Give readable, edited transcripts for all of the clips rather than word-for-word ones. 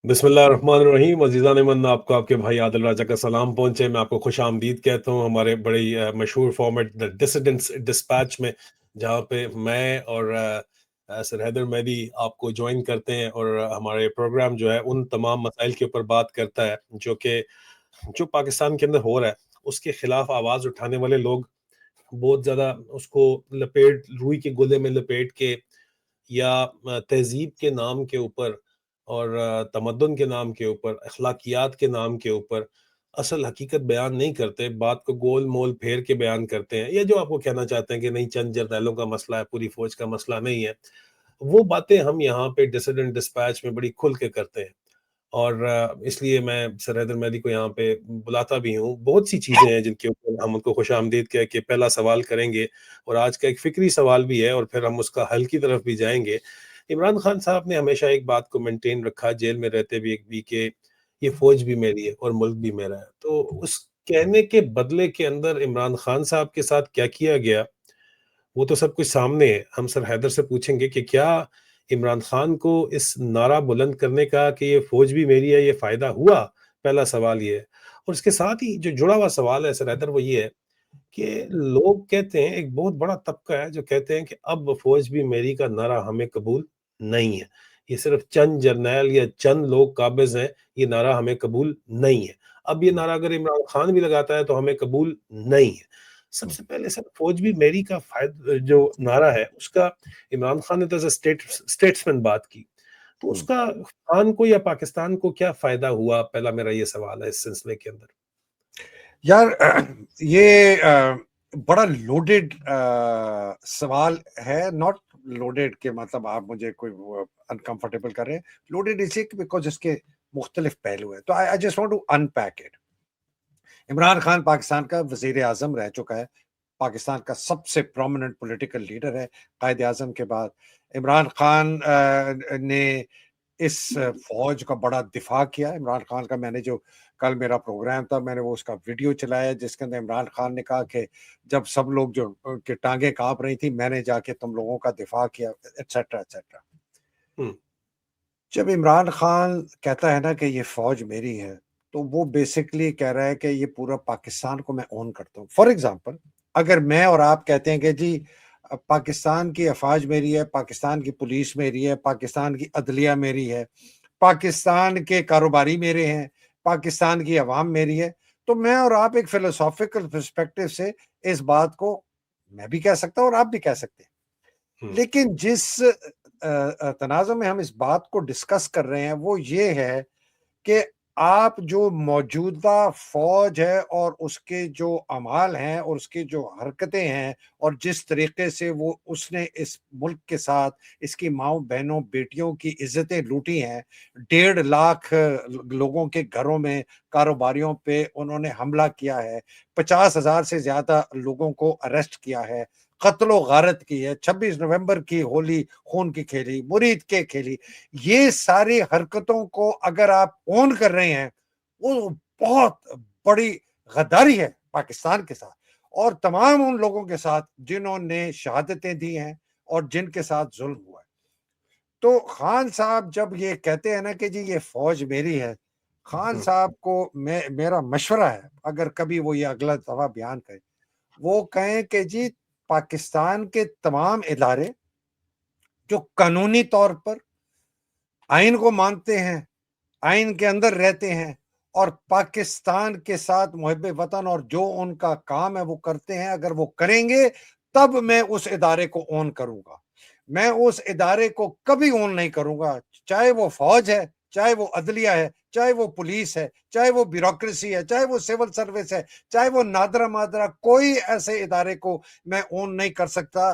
بسم اللہ الرحمن الرحیم عزیزان من، آپ کو آپ کے بھائی عادل راجہ کا سلام پہنچے. میں آپ کو خوش آمدید کہتا ہوں ہمارے بڑے مشہور فارمیٹ دا ڈسیڈنٹس ڈسپیچ میں، جہاں پہ میں اور سر حیدر مہدی آپ کو جوائن کرتے ہیں، اور ہمارے پروگرام جو ہے ان تمام مسائل کے اوپر بات کرتا ہے جو پاکستان کے اندر ہو رہا ہے. اس کے خلاف آواز اٹھانے والے لوگ بہت زیادہ اس کو روئی کے گلے میں لپیٹ کے، یا تہذیب کے نام کے اوپر اور تمدن کے نام کے اوپر، اخلاقیات کے نام کے اوپر اصل حقیقت بیان نہیں کرتے، بات کو گول مول پھیر کے بیان کرتے ہیں، یا جو آپ کو کہنا چاہتے ہیں کہ نہیں چند جرنیلوں کا مسئلہ ہے، پوری فوج کا مسئلہ نہیں ہے. وہ باتیں ہم یہاں پہ ڈسیڈنٹ ڈسپیچ میں بڑی کھل کے کرتے ہیں. اور اس لیے میں سر حیدر مہدی کو یہاں پہ بلاتا بھی ہوں. بہت سی چیزیں ہیں جن کے اوپر ہم ان کو خوش آمدید کہہ کے پہلا سوال کریں گے، اور آج کا ایک فکری سوال بھی ہے، اور پھر ہم اس کا حل کی طرف بھی جائیں گے. عمران خان صاحب نے ہمیشہ ایک بات کو مینٹین رکھا جیل میں رہتے بھی کہ یہ فوج بھی میری ہے اور ملک بھی میرا ہے. تو اس کہنے کے بدلے کے اندر عمران خان صاحب کے ساتھ کیا کیا گیا وہ تو سب کچھ سامنے ہے. ہم سر حیدر سے پوچھیں گے کہ کیا عمران خان کو اس نعرہ بلند کرنے کا کہ یہ فوج بھی میری ہے یہ فائدہ ہوا؟ پہلا سوال یہ ہے. اور اس کے ساتھ ہی جو جڑا ہوا سوال ہے سر حیدر وہ یہ ہے کہ لوگ کہتے ہیں، ایک بہت بڑا طبقہ ہے جو کہتے ہیں کہ اب فوج بھی میری کا نعرہ ہمیں قبول نہیں ہے. یہ صرف چند جرنیل یا چند لوگ قابض ہیں، یہ نعرہ ہمیں قبول نہیں ہے. اب یہ نعرہ اگر عمران خان بھی لگاتا ہے تو ہمیں قبول نہیں ہے. سب سے پہلے سر، فوج بھی میری کا جو نعرہ ہے اس کا عمران خان نے تو اسٹیٹسمین بات کی، تو اس کا خان کو یا پاکستان کو کیا فائدہ ہوا؟ پہلا میرا یہ سوال ہے اس سلسلے کے اندر. یار یہ بڑا لوڈیڈ سوال ہے. ناٹ لوڈیڈ کہ مطلب آپ مجھے کوئی انکمفرٹیبل کر رہے ہیں. لوڈیڈ اس لیے بیکاز اس کے مختلف پہلو ہیں. تو I just want to unpack it. Imran Khan Pakistan کا وزیر اعظم رہ چکا ہے، پاکستان کا سب سے پرومیننٹ پولیٹیکل لیڈر ہے قائد اعظم کے بعد. عمران خان نے اس فوج کا بڑا دفاع کیا. عمران خان کا میں نے جو کل میرا پروگرام تھا میں نے وہ اس کا ویڈیو چلایا جس کے اندر عمران خان نے کہا کہ جب سب لوگ جو کہ ٹانگیں کانپ رہی تھی میں نے جا کے تم لوگوں کا دفاع کیا ایٹسیٹرا ایٹسیٹرا. جب عمران خان کہتا ہے نا کہ یہ فوج میری ہے تو وہ بیسکلی کہہ رہا ہے کہ یہ پورا پاکستان کو میں اون کرتا ہوں. فار ایگزامپل اگر میں اور آپ کہتے ہیں کہ جی پاکستان کی افواج میری ہے، پاکستان کی پولیس میری ہے، پاکستان کی عدلیہ میری ہے، پاکستان کے کاروباری میرے ہیں، پاکستان کی عوام میری ہے، تو میں اور آپ ایک فلسافیکل پرسپیکٹو سے اس بات کو میں بھی کہہ سکتا ہوں اور آپ بھی کہہ سکتے ہیں. لیکن جس تنازع میں ہم اس بات کو ڈسکس کر رہے ہیں وہ یہ ہے کہ آپ جو موجودہ فوج ہے اور اس کے جو اعمال ہیں اور اس کی جو حرکتیں ہیں اور جس طریقے سے وہ اس نے اس ملک کے ساتھ اس کی ماؤں بہنوں بیٹیوں کی عزتیں لوٹی ہیں، 1.5 لاکھ لوگوں کے گھروں میں کاروباریوں پہ انہوں نے حملہ کیا ہے، 50,000 سے زیادہ لوگوں کو اریسٹ کیا ہے، قتل و غارت کی ہے، 26 نومبر کی ہولی خون کی کھیلی، مرید کے کھیلی. یہ ساری حرکتوں کو اگر آپ اون کر رہے ہیں وہ بہت بڑی غداری ہے پاکستان کے ساتھ اور تمام ان لوگوں کے ساتھ جنہوں نے شہادتیں دی ہیں اور جن کے ساتھ ظلم ہوا ہے. تو خان صاحب جب یہ کہتے ہیں نا کہ جی یہ فوج میری ہے، خان صاحب کو میرا مشورہ ہے اگر کبھی وہ یہ اگلا دفعہ بیان کریں وہ کہیں کہ جی پاکستان کے تمام ادارے جو قانونی طور پر آئین کو مانتے ہیں، آئین کے اندر رہتے ہیں اور پاکستان کے ساتھ محب وطن اور جو ان کا کام ہے وہ کرتے ہیں، اگر وہ کریں گے تب میں اس ادارے کو اون کروں گا. میں اس ادارے کو کبھی اون نہیں کروں گا، چاہے وہ فوج ہے، چاہے وہ عدلیہ ہے، چاہے وہ پولیس ہے، چاہے وہ بیوروکریسی ہے، چاہے وہ سول سروس ہے، چاہے وہ نادرا مادرا، کوئی ایسے ادارے کو میں اون نہیں کر سکتا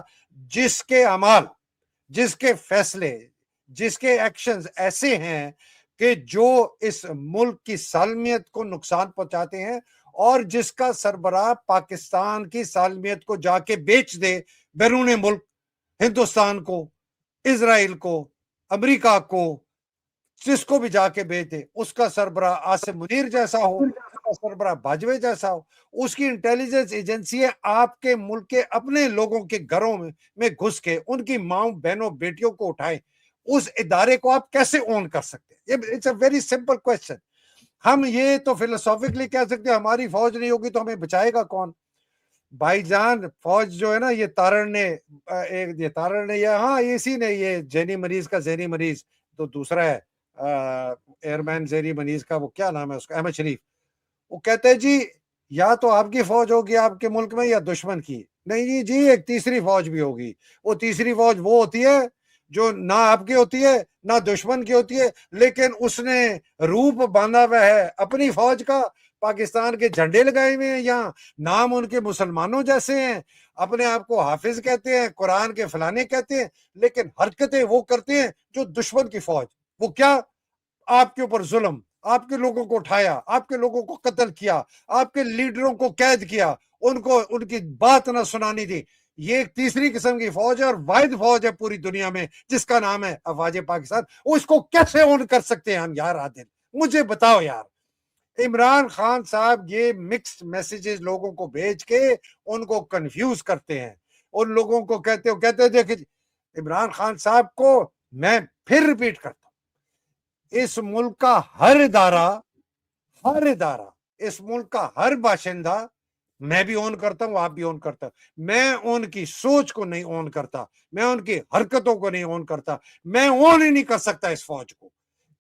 جس کے اعمال، جس کے فیصلے، جس کے ایکشنز ایسے ہیں کہ جو اس ملک کی سالمیت کو نقصان پہنچاتے ہیں اور جس کا سربراہ پاکستان کی سالمیت کو جا کے بیچ دے بیرون ملک، ہندوستان کو، اسرائیل کو، امریکہ کو، جس کو بھی جا کے بیچ دے، اس کا سربراہ عاصم منیر جیسا ہو، اس کا سربراہ باجوے جیسا ہو، اس کی انٹیلیجنس ایجنسی آپ کے ملک کے اپنے لوگوں کے گھروں میں گھس کے ان کی ماں بہنوں بیٹیوں کو اٹھائے، اس ادارے کو آپ کیسے اون کر سکتے ہیں؟ It's a very simple question. ہم یہ تو فلسافکلی کہہ سکتے ہیں ہماری فوج نہیں ہوگی تو ہمیں بچائے گا کون؟ بھائی جان فوج جو ہے نا یہ تارڑ نے ہاں اسی نے یہ ذہنی مریض کا ذہنی مریض تو دوسرا ہے ایئر مین ذہنی مریض کا وہ کیا نام ہے اس کا احمد شریف وہ کہتے ہیں جی یا تو آپ کی فوج ہوگی آپ کے ملک میں یا دشمن کی نہیں جی ایک تیسری فوج بھی ہوگی وہ تیسری فوج وہ ہوتی ہے جو نہ آپ کی ہوتی ہے نہ دشمن کی ہوتی ہے لیکن اس نے روپ باندھا ہوا ہے اپنی فوج کا پاکستان کے جھنڈے لگائے ہوئے ہیں یہاں نام ان کے مسلمانوں جیسے ہیں اپنے آپ کو حافظ کہتے ہیں قرآن کے فلانے کہتے ہیں لیکن حرکتیں وہ کرتے ہیں جو دشمن کی فوج وہ کیا آپ کے اوپر ظلم آپ کے لوگوں کو اٹھایا آپ کے لوگوں کو قتل کیا آپ کے لیڈروں کو قید کیا ان کو ان کی بات نہ سنانی تھی یہ ایک تیسری قسم کی فوج ہے اور واحد فوج ہے پوری دنیا میں جس کا نام ہے افواج پاکستان وہ اس کو کیسے اون کر سکتے ہیں ہم یار عادل مجھے بتاؤ یار عمران خان صاحب یہ مکسڈ میسیجز لوگوں کو بھیج کے ان کو کنفیوز کرتے ہیں ان لوگوں کو کہتے ہیں دیکھیں عمران خان صاحب کو میں پھر ریپیٹ کرتا ہوں اس ملک کا ہر ادارہ اس ملک کا ہر باشندہ میں بھی اون کرتا ہوں آپ بھی اون کرتا ہوں میں ان کی سوچ کو نہیں اون کرتا میں ان کی حرکتوں کو نہیں اون کرتا میں اون ہی نہیں کر سکتا اس فوج کو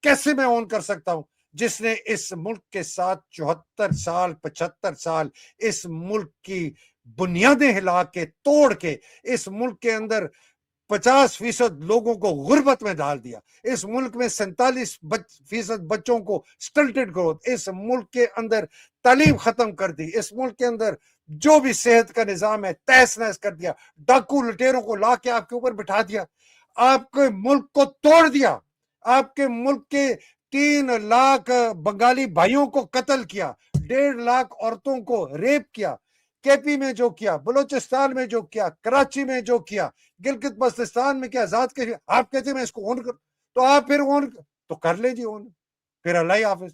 کیسے میں اون کر سکتا ہوں جس نے اس ملک کے ساتھ 74 سال 75 سال اس ملک کی بنیادیں ہلا کے توڑ کے اس ملک کے اندر 50% لوگوں کو غربت میں ڈال دیا اس ملک میں 47% بچوں کو سٹلٹڈ گروتھ اس ملک کے اندر تعلیم ختم کر دی اس ملک کے اندر جو بھی صحت کا نظام ہے تہس نہس کر دیا ڈاکو لٹیروں کو لا کے آپ کے اوپر بٹھا دیا آپ کے ملک کو توڑ دیا آپ کے ملک کے 3 لاکھ بنگالی بھائیوں کو قتل کیا 1.5 لاکھ عورتوں کو ریپ کیا کے پی میں جو کیا بلوچستان میں جو کیا کراچی میں جو کیا گلگت بلتستان میں کیا آزاد کے آپ کہتے ہیں میں اس کو اون کر تو آپ پھر اون تو کر لیں جی اون پھر اللہ حافظ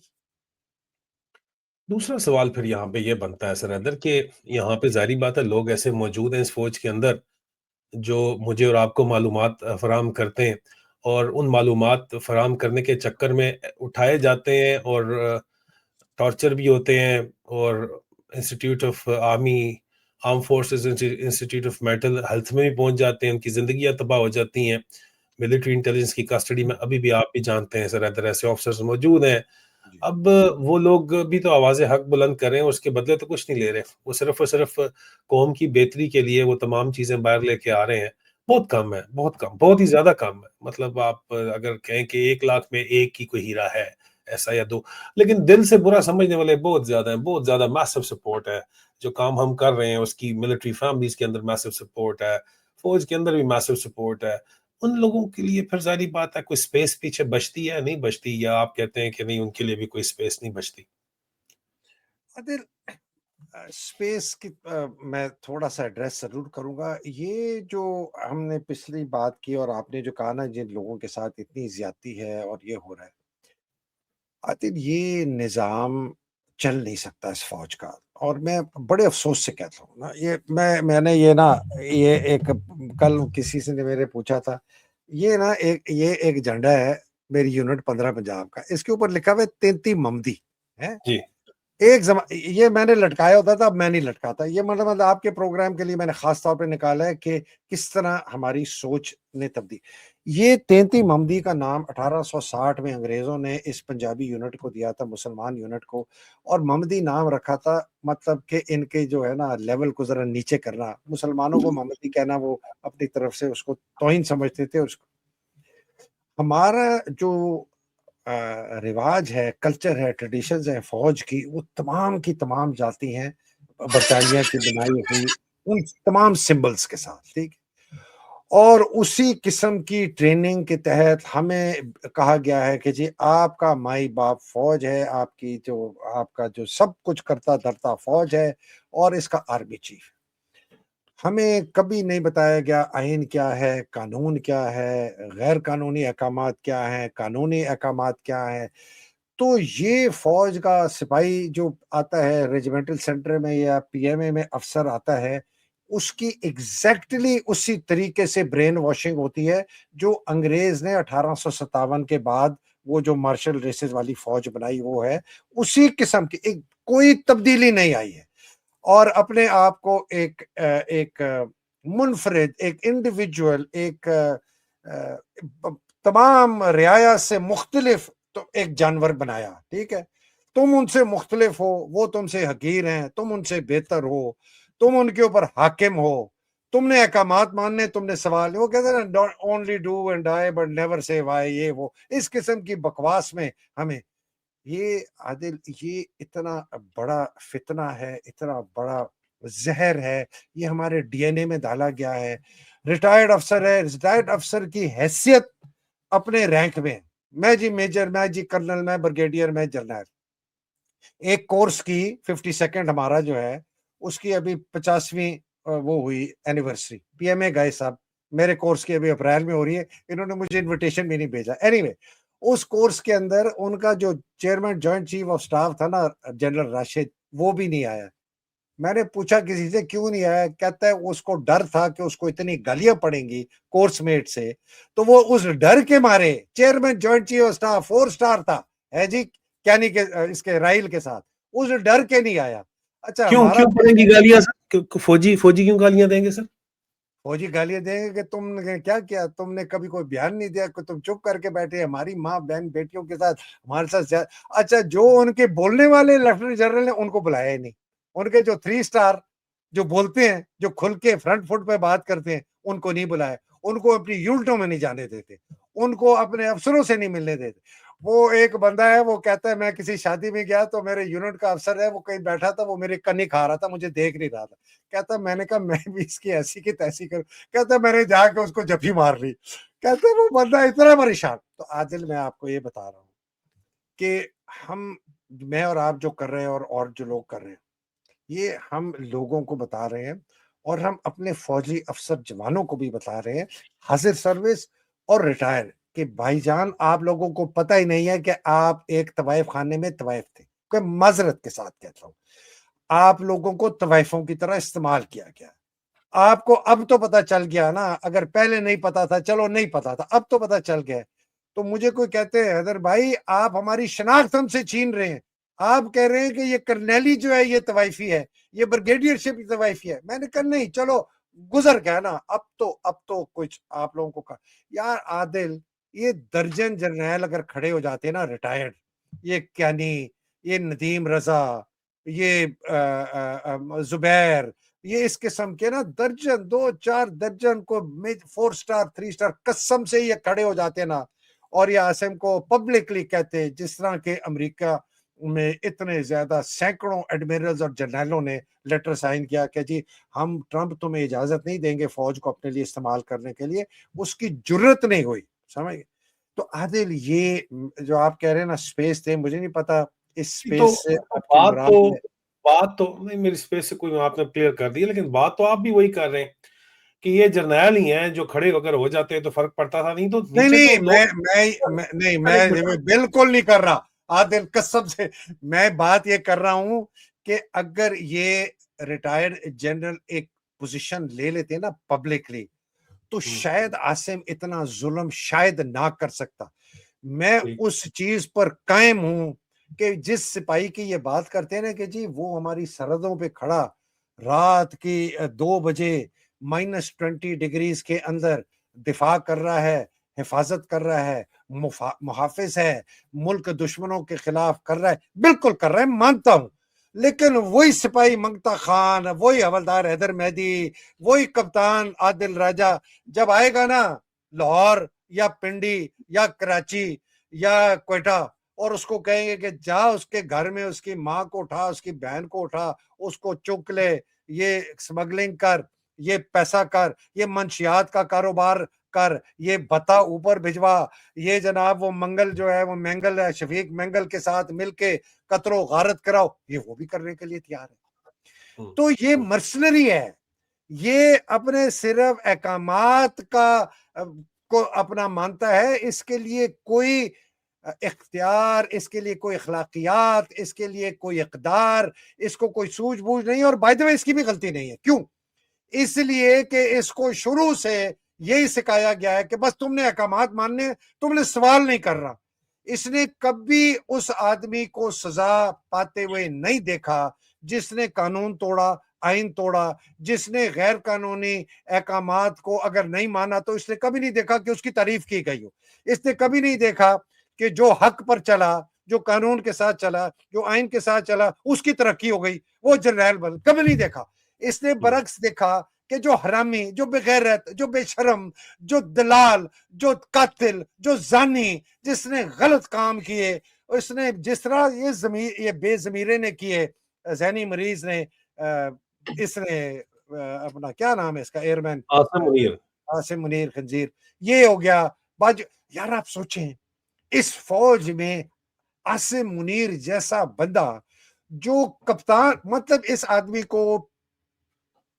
دوسرا سوال پھر یہاں پہ یہ بنتا ہے سریندر کہ یہاں پہ ظاہری بات ہے لوگ ایسے موجود ہیں اس فوج کے اندر جو مجھے اور آپ کو معلومات فراہم کرتے ہیں اور ان معلومات فراہم کرنے کے چکر میں اٹھائے جاتے ہیں اور ٹارچر بھی ہوتے ہیں اور institute of arm forces institute of mental health میں بھی پہنچ جاتے ہیں ان کی زندگیاں تباہ ہو جاتی ہیں ملٹری انٹیلیجنس کی کسٹڈی میں ابھی بھی آپ بھی جانتے ہیں سر ایسے آفیسرز موجود ہیں اب وہ لوگ بھی تو آواز حق بلند کر رہے ہیں اس کے بدلے تو کچھ نہیں لے رہے وہ صرف اور صرف قوم کی بہتری کے لیے وہ تمام چیزیں باہر لے کے آ رہے ہیں بہت کم ہے بہت ہی زیادہ کم ہے مطلب آپ اگر کہیں کہ 1 لاکھ میں ایک ہی کوئی ہیرا ہے ایسا یا 2 لیکن دل سے برا سمجھنے والے بہت زیادہ ہیں بہت زیادہ میسو سپورٹ ہے جو کام ہم کر رہے ہیں اس کی ملٹری فیملیز کے اندر میسو سپورٹ ہے فوج کے اندر بھی میسو سپورٹ ہے ان لوگوں کے لیے پھر ظاہری بات ہے کوئی سپیس پیچھے بچتی ہے نہیں بچتی یا آپ کہتے ہیں کہ نہیں ان کے لیے بھی کوئی سپیس نہیں بچتی سپیس کی میں تھوڑا سا ایڈریس ضرور کروں گا یہ جو ہم نے پچھلی بات کی اور آپ نے جو کہا نا جن لوگوں کے ساتھ اتنی زیادتی ہے اور یہ ہو رہا ہے عادل یہ نظام چل نہیں سکتا اس فوج کا اور میں بڑے افسوس سے کہتا ہوں نا یہ میں نے یہ ایک کل کسی سے نے میرے پوچھا تھا یہ نا یہ ایک جھنڈا ہے میری یونٹ 15 پنجاب کا اس کے اوپر لکھا ہوا ہے 33 ممدی ہے جی ایک یہ میں نے لٹکایا ہوتا تھا اب میں نہیں لٹکاتا یہ مطلب آپ کے پروگرام کے لیے میں نے خاص طور پہ نکالا ہے کہ کس طرح ہماری سوچ نے تبدیل یہ 33 ممدی کا نام 1860 میں انگریزوں نے اس پنجابی یونٹ کو دیا تھا مسلمان یونٹ کو اور ممدی نام رکھا تھا مطلب کہ ان کے جو ہے نا لیول کو ذرا نیچے کرنا مسلمانوں کو ممدی کہنا وہ اپنی طرف سے اس کو توہین سمجھتے تھے اس کو ہمارا جو رواج ہے کلچر ہے ٹریڈیشنز ہیں فوج کی وہ تمام کی تمام جاتی ہیں برطانیہ کی بنائی ہوئی ان تمام سمبلز کے ساتھ ٹھیک اور اسی قسم کی ٹریننگ کے تحت ہمیں کہا گیا ہے کہ جی آپ کا مائی باپ فوج ہے آپ کی جو آپ کا جو سب کچھ کرتا دھرتا فوج ہے اور اس کا آرمی چیف ہمیں کبھی نہیں بتایا گیا آئین کیا ہے قانون کیا ہے غیر قانونی احکامات کیا ہیں قانونی احکامات کیا ہیں تو یہ فوج کا سپاہی جو آتا ہے ریجیمنٹل سینٹر میں یا پی ایم اے میں افسر آتا ہے اس کی ایگزیکٹلی اسی طریقے سے برین واشنگ ہوتی ہے جو انگریز نے 1857 کے بعد وہ جو مارشل ریسز والی فوج بنائی وہ ہے اسی قسم کی، کوئی تبدیلی نہیں آئی ہے. اور اپنے آپ کو ایک منفرد، ایک انڈیویجول، ایک تمام رعایا سے مختلف تو ایک جانور بنایا. ٹھیک ہے، تم ان سے مختلف ہو، وہ تم سے حقیر ہیں، تم ان سے بہتر ہو، تم ان کے اوپر حاکم ہو، تم نے احکامات ماننے، تم نے سوال، وہ کہتے ہیں only do and die but never سے وائی، یہ وہ اس قسم کی بکواس میں ہمیں یہ عادل، یہ اتنا بڑا فتنہ ہے، اتنا بڑا زہر ہے، یہ ہمارے ڈی این اے میں ڈالا گیا ہے. ریٹائرڈ افسر ہے، ریٹائرڈ افسر کی حیثیت اپنے رینک میں، میں جی میجر، میں جی کرنل، میں بریگیڈیئر، میں جرنیل. ایک کورس کی 52 ہمارا جو ہے اس کی ابھی 50ویں وہ ہوئی اینیورسری، پی ایم اے گئے صاحب، میرے کورس کی ابھی اپریل میں ہو رہی ہے، انہوں نے مجھے انویٹیشن بھی نہیں بھیجا. اینی وے اس کورس کے اندر ان کا جو chairman joint chief of staff تھا نا جنرل راشد، وہ بھی نہیں آیا. میں نے پوچھا کسی سے کیوں نہیں آیا، کہتا ہے اس کو ڈر تھا کہ اس کو اتنی گالیاں پڑیں گی کورس میٹ سے، تو وہ اس ڈر کے مارے، chairman joint chief of staff 4 star تھا ہے جی، کینی کے اس کے رائل کے ساتھ، اس ڈر کے نہیں آیا. اچھا کیوں ہمارا پڑیں گی گالیاں سر؟ فوجی کیوں گالیاں دیں گے سر؟ فوجی گالیاں دیں گے کہ تم نے کیا کیا، تم نے کبھی کوئی بیان نہیں دیا، کہ تم چپ کر کے بیٹھے ہماری ماں بہن بیٹیوں کے ساتھ، ہمارے ساتھ. اچھا جو ان کے بولنے والے لیفٹیننٹ جنرل نے ان کو بلایا ہی نہیں، ان کے جو 3 اسٹار جو بولتے ہیں، جو کھل کے فرنٹ فٹ پہ بات کرتے ہیں، ان کو نہیں بلایا، ان کو اپنی یونٹوں میں نہیں جانے دیتے، ان کو اپنے افسروں سے نہیں ملنے دیتے. وہ ایک بندہ ہے، وہ کہتا ہے میں کسی شادی میں گیا تو میرے یونٹ کا افسر ہے، وہ کہیں بیٹھا تھا، وہ میری کنی کھا رہا تھا، مجھے دیکھ نہیں رہا تھا. کہتا میں نے کہا میں بھی اس کی ایسی کی تیسی کروں. کہتا میں نے جا کے اس کو جفی مار لی. کہتا وہ بندہ اتنا پریشان. تو عادل میں آپ کو یہ بتا رہا ہوں کہ میں اور آپ جو کر رہے ہیں اور جو لوگ کر رہے ہیں، یہ ہم لوگوں کو بتا رہے ہیں، اور ہم اپنے فوجی افسر جوانوں کو بھی بتا رہے ہیں، حاضر سروس اور ریٹائر، کہ بھائی جان آپ لوگوں کو پتہ ہی نہیں ہے کہ آپ ایک طوائف خانے میں طوائف تھے. کہ معذرت کے ساتھ کہتا ہوں، آپ لوگوں کو طوائفوں کی طرح استعمال کیا گیا. آپ کو اب تو پتا چل گیا نا، اگر پہلے نہیں پتا تھا، چلو نہیں پتا تھا، اب تو پتا چل گیا. تو مجھے کوئی کہتے ہیں حیدر بھائی آپ ہماری شناخت ہم سے چھین رہے ہیں، آپ کہہ رہے ہیں کہ یہ کرنیلی جو ہے یہ طوائفی ہے، یہ بریگیڈیئر شپ طوائفی ہے. میں نے کہا نہیں، چلو گزر گیا نا، اب تو کچھ آپ لوگوں کو یار عادل، یہ درجن جرنیل اگر کھڑے ہو جاتے ہیں نا ریٹائرڈ، یہ کینی، یہ ندیم رضا، یہ زبیر، یہ اس قسم کے نا درجن 2-4 درجن کو 4 اسٹار 3 اسٹار قسم سے یہ کھڑے ہو جاتے نا، اور یہ عاصم کو پبلکلی کہتے، جس طرح کے امریکہ میں اتنے زیادہ سینکڑوں ایڈمرلز اور جرنیلوں نے لیٹر سائن کیا کہ جی ہم ٹرمپ تمہیں اجازت نہیں دیں گے فوج کو اپنے لیے استعمال کرنے کے لیے، اس کی جرت نہیں ہوئی. سمجھ گئے؟ تو عادل یہ جو آپ کہہ رہے ہیں نا سپیس تھے، مجھے نہیں پتا اس سپیس سے آپ کی مراد ہے. بات تو نہیں، میری سپیس سے کوئی آپ نے کلیئر کر دی، لیکن بات تو آپ بھی وہی کر رہے ہیں کہ یہ جرنیل ہی ہیں جو کھڑے اگر ہو جاتے ہیں تو فرق پڑتا تھا، نہیں تو نیچے تو میں بالکل نہیں کر رہا عادل، قسم سے میں بات یہ کر رہا ہوں کہ اگر یہ ریٹائرڈ جنرل ایک پوزیشن لے لیتے نا پبلکلی، تو شاید عاصم اتنا ظلم شاید نہ کر سکتا. میں اس چیز پر قائم ہوں کہ جس سپاہی کی یہ بات کرتے ہیں نا کہ جی وہ ہماری سرحدوں پہ کھڑا رات کی 2 بجے -20 ڈگریز کے اندر دفاع کر رہا ہے، حفاظت کر رہا ہے، محافظ ہے، ملک دشمنوں کے خلاف کر رہا ہے، بالکل کر رہا ہے، مانتا ہوں. لیکن وہی سپاہی منگتا خان، وہی حوالدار حیدر مہدی، وہی کپتان عادل راجہ جب آئے گا نا لاہور یا پنڈی یا کراچی یا کوئٹہ، اور اس کو کہیں گے کہ جا اس کے گھر میں اس کی ماں کو اٹھا، اس کی بہن کو اٹھا، اس کو چک لے، یہ سمگلنگ کر، یہ پیسہ کر، یہ منشیات کا کاروبار کر، یہ بتا اوپر بھجوا، یہ جناب وہ منگل جو ہے وہ مینگل ہے، شفیق مینگل کے ساتھ مل کے قتل و غارت کراؤ، یہ وہ بھی کرنے کے لیے تیار ہے. تو یہ مرسنری ہے، یہ اپنے صرف احکامات کو اپنا مانتا ہے، اس کے لیے کوئی اختیار، اس کے لیے کوئی اخلاقیات، اس کے لیے کوئی اقدار، اس کو کوئی سوجھ بوجھ نہیں. اور بائی دی وے اس کی بھی غلطی نہیں ہے. کیوں؟ اس لیے کہ اس کو شروع سے یہی سکھایا گیا ہے کہ بس تم نے احکامات ماننے، تم نے سوال نہیں کر رہا. اس نے کبھی اس آدمی کو سزا پاتے ہوئے نہیں دیکھا جس نے قانون توڑا، آئین توڑا، جس نے غیر قانونی احکامات کو اگر نہیں مانا تو اس نے کبھی نہیں دیکھا کہ اس کی تعریف کی گئی ہو. اس نے کبھی نہیں دیکھا کہ جو حق پر چلا، جو قانون کے ساتھ چلا، جو آئین کے ساتھ چلا، اس کی ترقی ہو گئی، وہ جرنیل بن. کبھی نہیں دیکھا. اس نے برعکس دیکھا کہ جو حرامی، جو بے غیرت، جو بے شرم، جو دلال، جو قاتل، جو زانی، جس نے غلط کام کیے، اس نے جس طرح یہ بے ضمیرے نے کیے، ذہنی مریض نے، اس نے اپنا کیا نام ہے اس کا، ایئر مین عاصم منیر. عاصم منیر خنزیر، یہ ہو گیا. یار آپ سوچیں اس فوج میں عاصم منیر جیسا بندہ جو کپتان، مطلب اس آدمی کو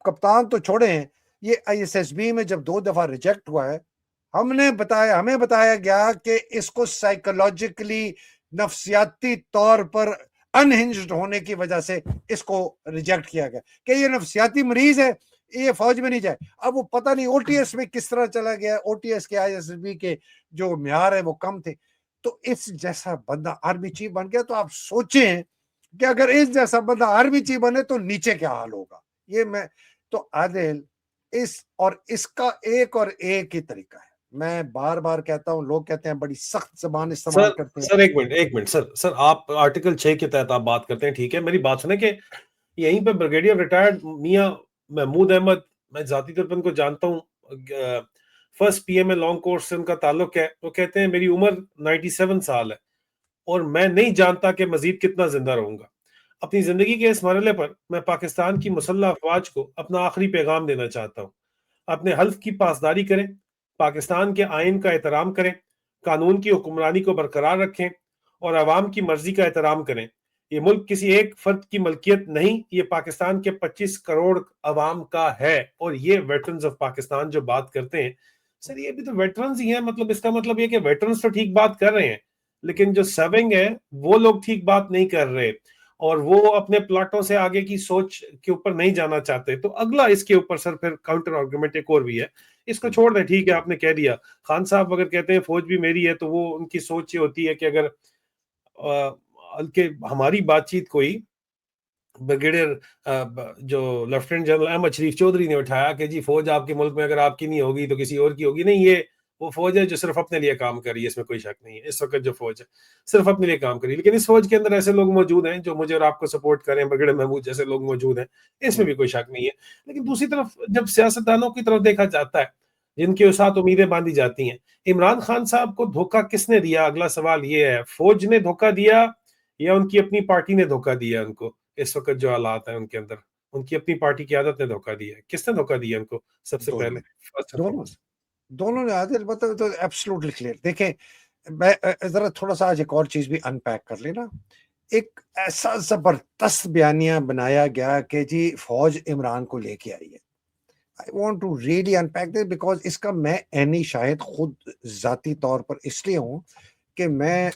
کپتان تو چھوڑیں، یہ ISSB میں جب 2 دفعہ ریجیکٹ ہوا ہے، ہمیں بتایا گیا کہ اس کو سائیکولوجیکلی، نفسیاتی طور پر انہنجڈ ہونے کی وجہ سے اس کو ریجیکٹ کیا گیا کہ یہ نفسیاتی مریض ہے، یہ فوج میں نہیں جائے. اب وہ پتہ نہیں OTS میں کس طرح چلا گیا. OTS کے ISSB کے جو معیار ہے وہ کم تھے. تو اس جیسا بندہ آرمی چیف بن گیا. تو آپ سوچیں کہ اگر اس جیسا بندہ آرمی چیف بنے تو نیچے کیا حال ہوگا. یہ میں تو عادل اس کا ایک ہی طریقہ ہے. میں بار بار کہتا ہوں، لوگ کہتے ہیں بڑی سخت زبان استعمال کرتے ہیں. سر ایک منٹ سر آپ آرٹیکل 6 کے تحت آپ بات کرتے ہیں، ٹھیک ہے، میری بات سنیں کہ یہیں پہ بریگیڈیئر ریٹائرڈ میاں محمود احمد، میں ذاتی طور پر ان کو جانتا ہوں، فرسٹ PMA لانگ کورس سے ان کا تعلق ہے. وہ کہتے ہیں میری عمر 97 سال ہے اور میں نہیں جانتا کہ مزید کتنا زندہ رہوں گا. اپنی زندگی کے اس مرحلے پر میں پاکستان کی مسلح افواج کو اپنا آخری پیغام دینا چاہتا ہوں. اپنے حلف کی پاسداری کریں، پاکستان کے آئین کا احترام کریں، قانون کی حکمرانی کو برقرار رکھیں اور عوام کی مرضی کا احترام کریں. یہ ملک کسی ایک فرد کی ملکیت نہیں، یہ پاکستان کے 25 کروڑ عوام کا ہے. اور یہ ویٹرنز آف پاکستان جو بات کرتے ہیں، سر یہ بھی تو ویٹرنز ہی ہیں. مطلب اس کا مطلب یہ کہ ویٹرنز تو ٹھیک بات کر رہے ہیں، لیکن جو سرونگ ہے وہ لوگ ٹھیک بات نہیں کر رہے اور وہ اپنے پلاٹوں سے آگے کی سوچ کے اوپر نہیں جانا چاہتے. تو اگلا اس کے اوپر سر پھر کاؤنٹر آرگومنٹ ایک اور بھی ہے، اس کو چھوڑ دیں، ٹھیک ہے آپ نے کہہ دیا. خان صاحب اگر کہتے ہیں فوج بھی میری ہے تو وہ ان کی سوچ یہ ہوتی ہے کہ اگر ہماری بات چیت کوئی بریگیڈیئر جو لیفٹیننٹ جنرل احمد شریف چودھری نے اٹھایا کہ جی فوج آپ کے ملک میں اگر آپ کی نہیں ہوگی تو کسی اور کی ہوگی، نہیں، یہ وہ فوج ہے جو صرف اپنے لیے کام کر رہی ہے، اس میں کوئی شک نہیں ہے. اس وقت جو فوج ہے صرف اپنے لیے کام کر رہی ہے، لیکن اس فوج کے اندر ایسے لوگ موجود ہیں جو مجھے اور آپ کو سپورٹ کریں، بریگیڈیئر محمود جیسے لوگ موجود ہیں، اس میں بھی کوئی شک نہیں ہے. لیکن دوسری طرف جب سیاستدانوں کی طرف دیکھا جاتا ہے جن کے ساتھ امیدیں باندھی جاتی ہیں، عمران خان صاحب کو دھوکہ کس نے دیا؟ اگلا سوال یہ ہے، فوج نے دھوکہ دیا یا ان کی اپنی پارٹی نے دھوکہ دیا ان کو؟ اس وقت جو حالات ہیں ان کے اندر ان کی اپنی پارٹی کی عادت نے دھوکہ دیا ہے. کس نے دھوکہ دیا ان کو سب سے پہلے؟ دونوں نے عادل مطلب تو ایبسلوٹلی کلیئر. دیکھیں میں ذرا تھوڑا سا آج ایک اور چیز بھی ان پیک کر لینا. ایک ایسا زبردست بیانیہ بنایا گیا کہ جی فوج عمران کو لے کے آئی ہے. I want to really unpack this because اس کا میں اینی شاہد خود ذاتی طور پر اس لیے ہوں کہ میں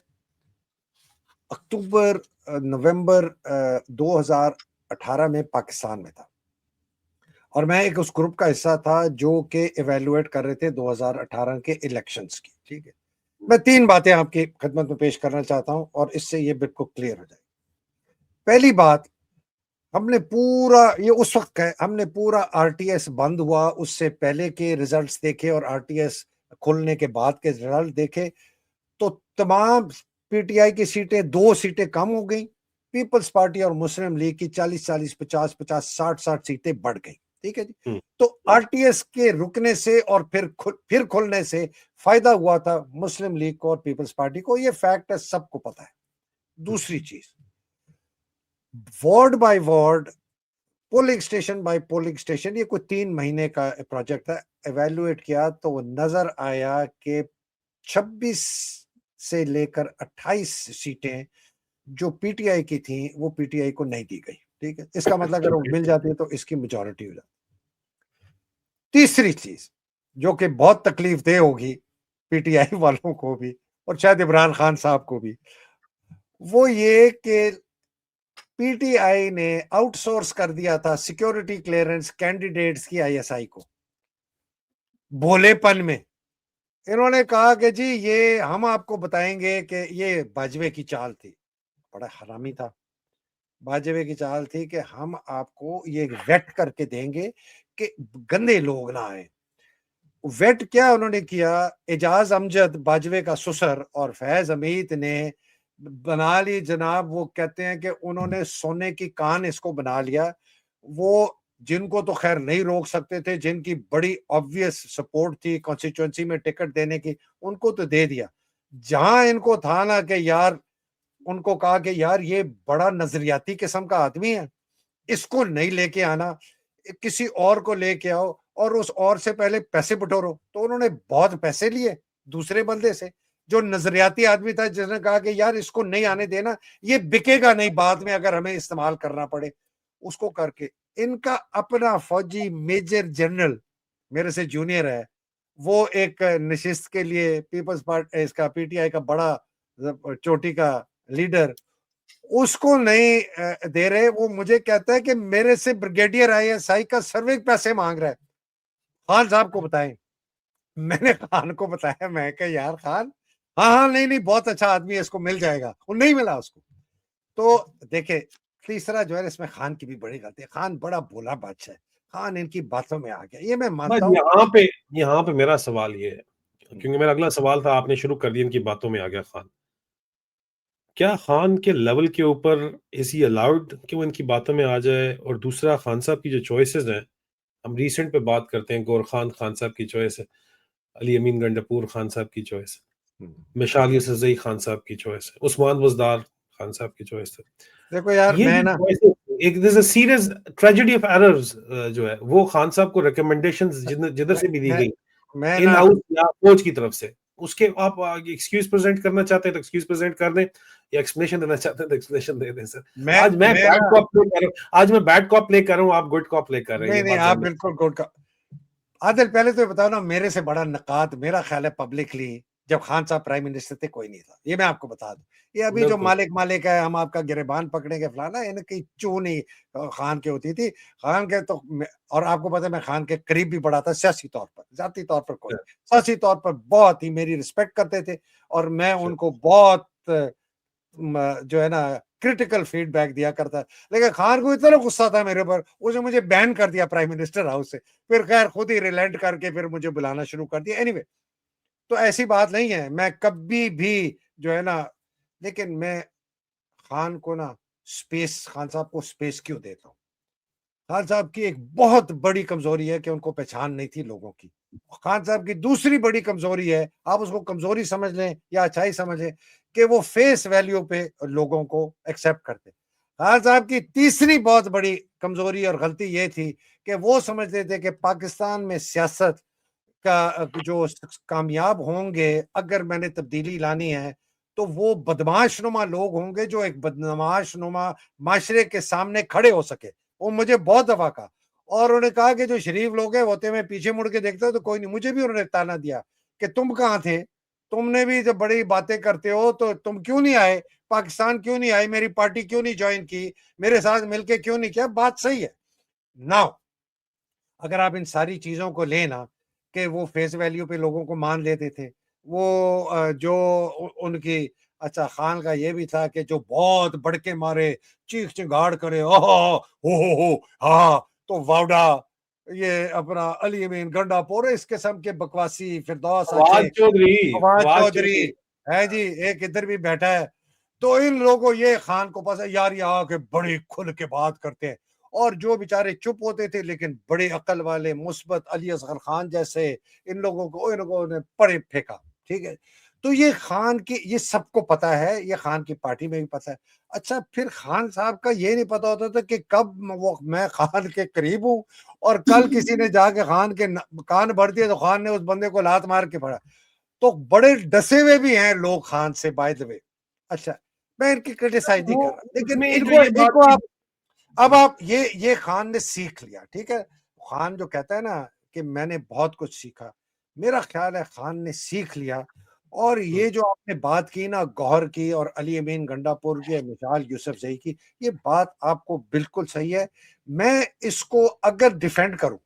اکتوبر نومبر 2018 میں پاکستان میں تھا اور میں ایک اس گروپ کا حصہ تھا جو کہ ایویلویٹ کر رہے تھے 2018 کے الیکشنز کی. ٹھیک ہے، میں 3 باتیں آپ کی خدمت میں پیش کرنا چاہتا ہوں اور اس سے یہ بالکل کلیئر ہو جائے. پہلی بات، ہم نے پورا یہ اس وقت ہم نے پورا RTS بند ہوا اس سے پہلے کے ریزلٹس دیکھے اور RTS کھلنے کے بعد کے ریزلٹ دیکھے تو تمام PTI کی سیٹیں 2 سیٹیں کم ہو گئیں، پیپلز پارٹی اور مسلم لیگ کی 40 50 60 سیٹیں بڑھ گئیں. ٹھیک ہے جی. تو RTS کے رکنے سے اور پھر کھلنے سے فائدہ ہوا تھا مسلم لیگ کو اور پیپلز پارٹی کو، یہ فیکٹ ہے، سب کو پتا ہے. دوسری چیز، ward by ward, polling station by polling station, یہ کوئی 3 مہینے کا پروجیکٹ تھا، ایویلویٹ کیا تو نظر آیا کہ 26 سے لے کر 28 سیٹیں جو PTI کی تھیں وہ PTI کو نہیں دی گئی. ٹھیک ہے، اس کا مطلب اگر وہ مل جاتی ہے تو اس کی میجورٹی ہو جاتی. تیسری چیز جو کہ بہت تکلیف دہ ہوگی PTI والوں کو بھی اور شاید عمران خان صاحب کو بھی، وہ یہ کہ PTI نے آؤٹ سورس کر دیا تھا سیکیورٹی کلیئرنس کینڈیڈیٹس کی ISI کو، بھولے پن میں. انہوں نے کہا کہ جی یہ ہم آپ کو بتائیں گے کہ یہ باجوے کی چال تھی. بڑا حرامی تھا. باجوے کی چال تھی کہ ہم آپ کو یہ ویٹ کر کے دیں گے کہ گندے لوگ نہ آئیں. ویٹ کیا انہوں نے کیا؟ اعجاز امجد باجوے کا سسر اور فیض امیت نے بنا لی جناب. وہ کہتے ہیں کہ انہوں نے سونے کی کان اس کو بنا لیا. وہ جن کو تو خیر نہیں روک سکتے تھے, جن کی بڑی آبویس سپورٹ تھی کانسٹیچوئنسی میں ٹکٹ دینے کی, ان کو تو دے دیا. جہاں ان کو تھا نا کہ یار, ان کو کہا کہ یار یہ بڑا نظریاتی قسم کا آدمی ہے, اس کو نہیں لے کے آنا, کسی اور کو لے کے آؤ اور اس اور سے پہلے پیسے بٹورو. تو انہوں نے بہت پیسے لیے دوسرے بندے سے جو نظریاتی آدمی تھا, جس نے کہا کہ یار اس کو نہیں آنے دینا, یہ بکے گا نہیں بعد میں اگر ہمیں استعمال کرنا پڑے. اس کو کر کے ان کا اپنا فوجی میجر جنرل میرے سے جونیئر ہے, وہ ایک نشست کے لیے پیپلز پارٹی اس کا پی ٹی آئی کا بڑا چوٹی کا لیڈر, اس کو نہیں دے رہے. وہ مجھے کہتا ہے کہ میرے سے بریگیڈیئر آئی ایس آئی کا سروے پیسے مانگ رہا ہے. خان صاحب کو بتائیں. میں نے خان کو بتایا, میں کہ یار خان, ہاں نہیں بہت اچھا آدمی ہے, اس کو مل جائے گا. وہ نہیں ملا اس کو. تو دیکھیں تیسرا جو ہے اس میں خان کی بھی بڑی غلطی ہے. خان بڑا بولا بادشاہ ہے, خان ان کی باتوں میں آ گیا, یہ میں مانتا ہوں. یہاں پہ میرا سوال یہ ہے, کیونکہ میرا اگلا سوال تھا, آپ نے شروع کر دیا ان کی باتوں میں آ گیا خان. کیا خان کے لیول کے اوپر از ہی الاؤڈ کہ وہ ان کی باتوں میں آ جائے؟ اور دوسرا, خان صاحب کی جو چوائسز ہیں, ہم ریسنٹ پہ بات کرتے ہیں, گور خان صاحب کی چوائس ہے, علی امین گنڈاپور خان صاحب کی چوائس ہے, مشال یوسفزئی خان صاحب کی چوائس ہے, عثمان بزدار خان صاحب کی چوائس ہے. دیکھو یار, یہ میں جو نا ایک سیریس ٹریجڈی آف ایررز جو ہے, وہ خان صاحب کو ریکمنڈیشنز جدھر سے بھی دی گئی میں ان نا ہاؤس یا فوج کی طرف سے, اس کے آپ ایکسکیوز پریزنٹ کرنا چاہتے ہیں تو ایکسکیوز پریزنٹ کر دیں, یا ایکسپلینیشن دینا چاہتے ہیں تو ایکسپلینیشن دے دیں. سر آج میں بیڈ کاپ پلے کر رہا ہوں, آج میں بیڈ کاپ پلے کر رہا ہوں, آپ گڈ کاپ پلے کر رہے ہیں. یہ نہیں بات آپ ذہن میں. بالکل گڈ کا. عادل پہلے تو بتاؤ نا, میرے سے بڑا نقاد میرا خیال ہے پبلکلی جب خان صاحب پرائم منسٹر تھے کوئی نہیں تھا. یہ میں آپ کو بتا دوں. یہ ابھی جو بالکل مالک ہے, ہم آپ کا گریبان پکڑیں گے فلانا, ان کی چون ہی خان کے ہوتی تھی. خان کے تو, اور آپ کو پتا ہے میں خان کے قریب بھی بڑا تھا سیاسی طور پر, ذاتی طور پر کوئی, سیاسی طور پر بہت ہی میری رسپیکٹ کرتے تھے, اور میں ان کو بہت جو ہے نا کرٹیکل فیڈ بیک دیا کرتا. لیکن خان کو اتنا غصہ تھا میرے اوپر, اس نے مجھے بین کر دیا پرائم منسٹر ہاؤس سے. پھر خیر خود ہی ریلینٹ کر کے پھر مجھے بلانا شروع کر دیا. اینی وے, تو ایسی بات نہیں ہے, میں کبھی بھی جو ہے نا, لیکن میں خان کو نا سپیس, خان صاحب کو سپیس کیوں دیتا ہوں. خان صاحب کی ایک بہت بڑی کمزوری ہے کہ ان کو پہچان نہیں تھی لوگوں کی. خان صاحب کی دوسری بڑی کمزوری ہے, آپ اس کو کمزوری سمجھ لیں یا اچھائی سمجھ لیں, کہ وہ فیس ویلیو پہ لوگوں کو ایکسپٹ کرتے. خان صاحب کی تیسری بہت بڑی کمزوری اور غلطی یہ تھی کہ وہ سمجھتے تھے کہ پاکستان میں سیاست کا جو کامیاب ہوں گے, اگر میں نے تبدیلی لانی ہے تو وہ بدماش نما لوگ ہوں گے جو ایک بدماش نما معاشرے کے سامنے کھڑے ہو سکے. وہ مجھے بہت دفعہ کہا, اور انہوں نے کہا کہ جو شریف لوگ ہیں ہوتے میں پیچھے مڑ کے دیکھتا ہوں تو کوئی نہیں. مجھے بھی انہوں نے تانا دیا کہ تم کہاں تھے, تم نے بھی جب بڑی باتیں کرتے ہو تو تم کیوں نہیں آئے, پاکستان کیوں نہیں آئے, میری پارٹی کیوں نہیں جوائن کی, میرے ساتھ مل کے کیوں نہیں کیا. بات صحیح ہے. ناؤ اگر آپ ان ساری چیزوں کو لینا کہ وہ فیس ویلیو پہ لوگوں کو مان لیتے تھے, وہ جو ان کی, اچھا خان کا یہ بھی تھا کہ جو بہت بڑھ کے مارے, چیخ چنگاڑ کرے, ہو ہاں, تو واوڈا, یہ اپنا علی امین گنڈا پورے اس قسم کے بکواسی فردوس فواد اچھے, چودھری فواد فواد چودھری ہے جی, ایک ادھر بھی بیٹھا ہے. تو ان لوگوں, یہ خان کو پاس ہے یار, یہ آ کے بڑی کھل کے بات کرتے ہیں, اور جو بیچارے چپ ہوتے تھے لیکن بڑے عقل والے مثبت علی اصغر خان جیسے ان لوگوں نے پڑے پھینکا. ٹھیک ہے, تو یہ خان کی, یہ سب کو پتا ہے, یہ خان کی پارٹی میں بھی پتا ہے. اچھا پھر خان صاحب کا یہ نہیں پتا ہوتا تھا کہ کب میں خان کے قریب ہوں, اور کل کسی نے جا کے خان کے کان بھر دیے تو خان نے اس بندے کو لات مار کے پڑا. تو بڑے ڈسے ہوئے بھی ہیں لوگ خان سے, بائی دا وے. اچھا میں ان کی کرٹیسائز نہیں کر رہا, لیکن ان کو آپ, اب آپ یہ خان نے سیکھ لیا. ٹھیک ہے, خان جو کہتا ہے نا کہ میں نے بہت کچھ سیکھا, میرا خیال ہے خان نے سیکھ لیا. اور یہ جو آپ نے بات کی نا گوہر کی اور علی امین گنڈا پور کی, مشال یوسفزئی کی, یہ بات آپ کو بالکل صحیح ہے. میں اس کو اگر ڈیفینڈ کروں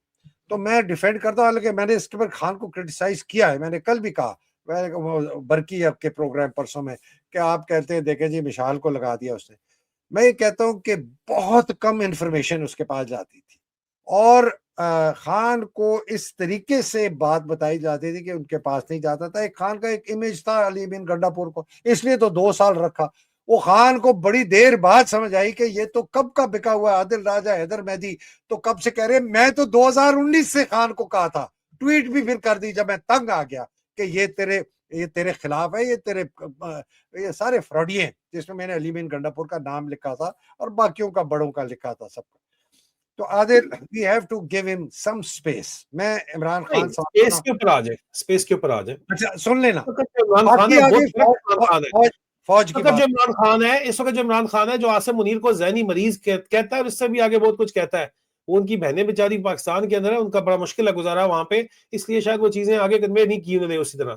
تو میں ڈیفینڈ کرتا ہوں، حالانکہ میں نے اس کے پر خان کو کرٹیسائز کیا ہے. میں نے کل بھی کہا برکی آپ کے پروگرام پرسوں میں کہ آپ کہتے ہیں دیکھیں جی مشال کو لگا دیا اس نے. میں یہ کہتا ہوں کہ بہت کم انفارمیشن اس کے پاس جاتی تھی اور خان کو اس طریقے سے بات بتائی جاتی تھی کہ ان کے پاس نہیں جاتا تھا. ایک خان کا ایک امیج تھا علی بن گنڈا پور کو، اس لیے تو 2 سال رکھا. وہ خان کو بڑی دیر بعد سمجھ آئی کہ یہ تو کب کا بکا ہوا ہے. عادل راجہ، حیدر مہدی تو کب سے کہہ رہے، میں تو 2019 سے خان کو کہا تھا، ٹویٹ بھی پھر کر دی جب میں تنگ آ گیا کہ یہ تیرے خلاف ہے، یہ سارے فراڈی ہیں، جس میں نے علی بن گنڈا پور کا نام لکھا تھا اور باقیوں کا بڑوں کا لکھا تھا سب کا. تو عادل we have to give him some space. میں عمران خان اسپیس کے اوپر آ جائے، اسپیس کے اوپر آ جائے. اچھا سن لینا، عمران خان ہے، بہت عمران خان ہے فوج کی جو عمران خان ہے اس وقت، جو عمران خان ہے جو عاصم منیر کو ذہنی مریض کہتا ہے اور اس سے بھی آگے بہت کچھ کہتا ہے. وہ ان کی بہنیں بیچاری پاکستان کے اندر ہے، ان کا بڑا مشکل ہے گزارا وہاں پہ، اس لیے شاید وہ چیزیں آگے کنوے نہیں کی انہوں نے اسی طرح.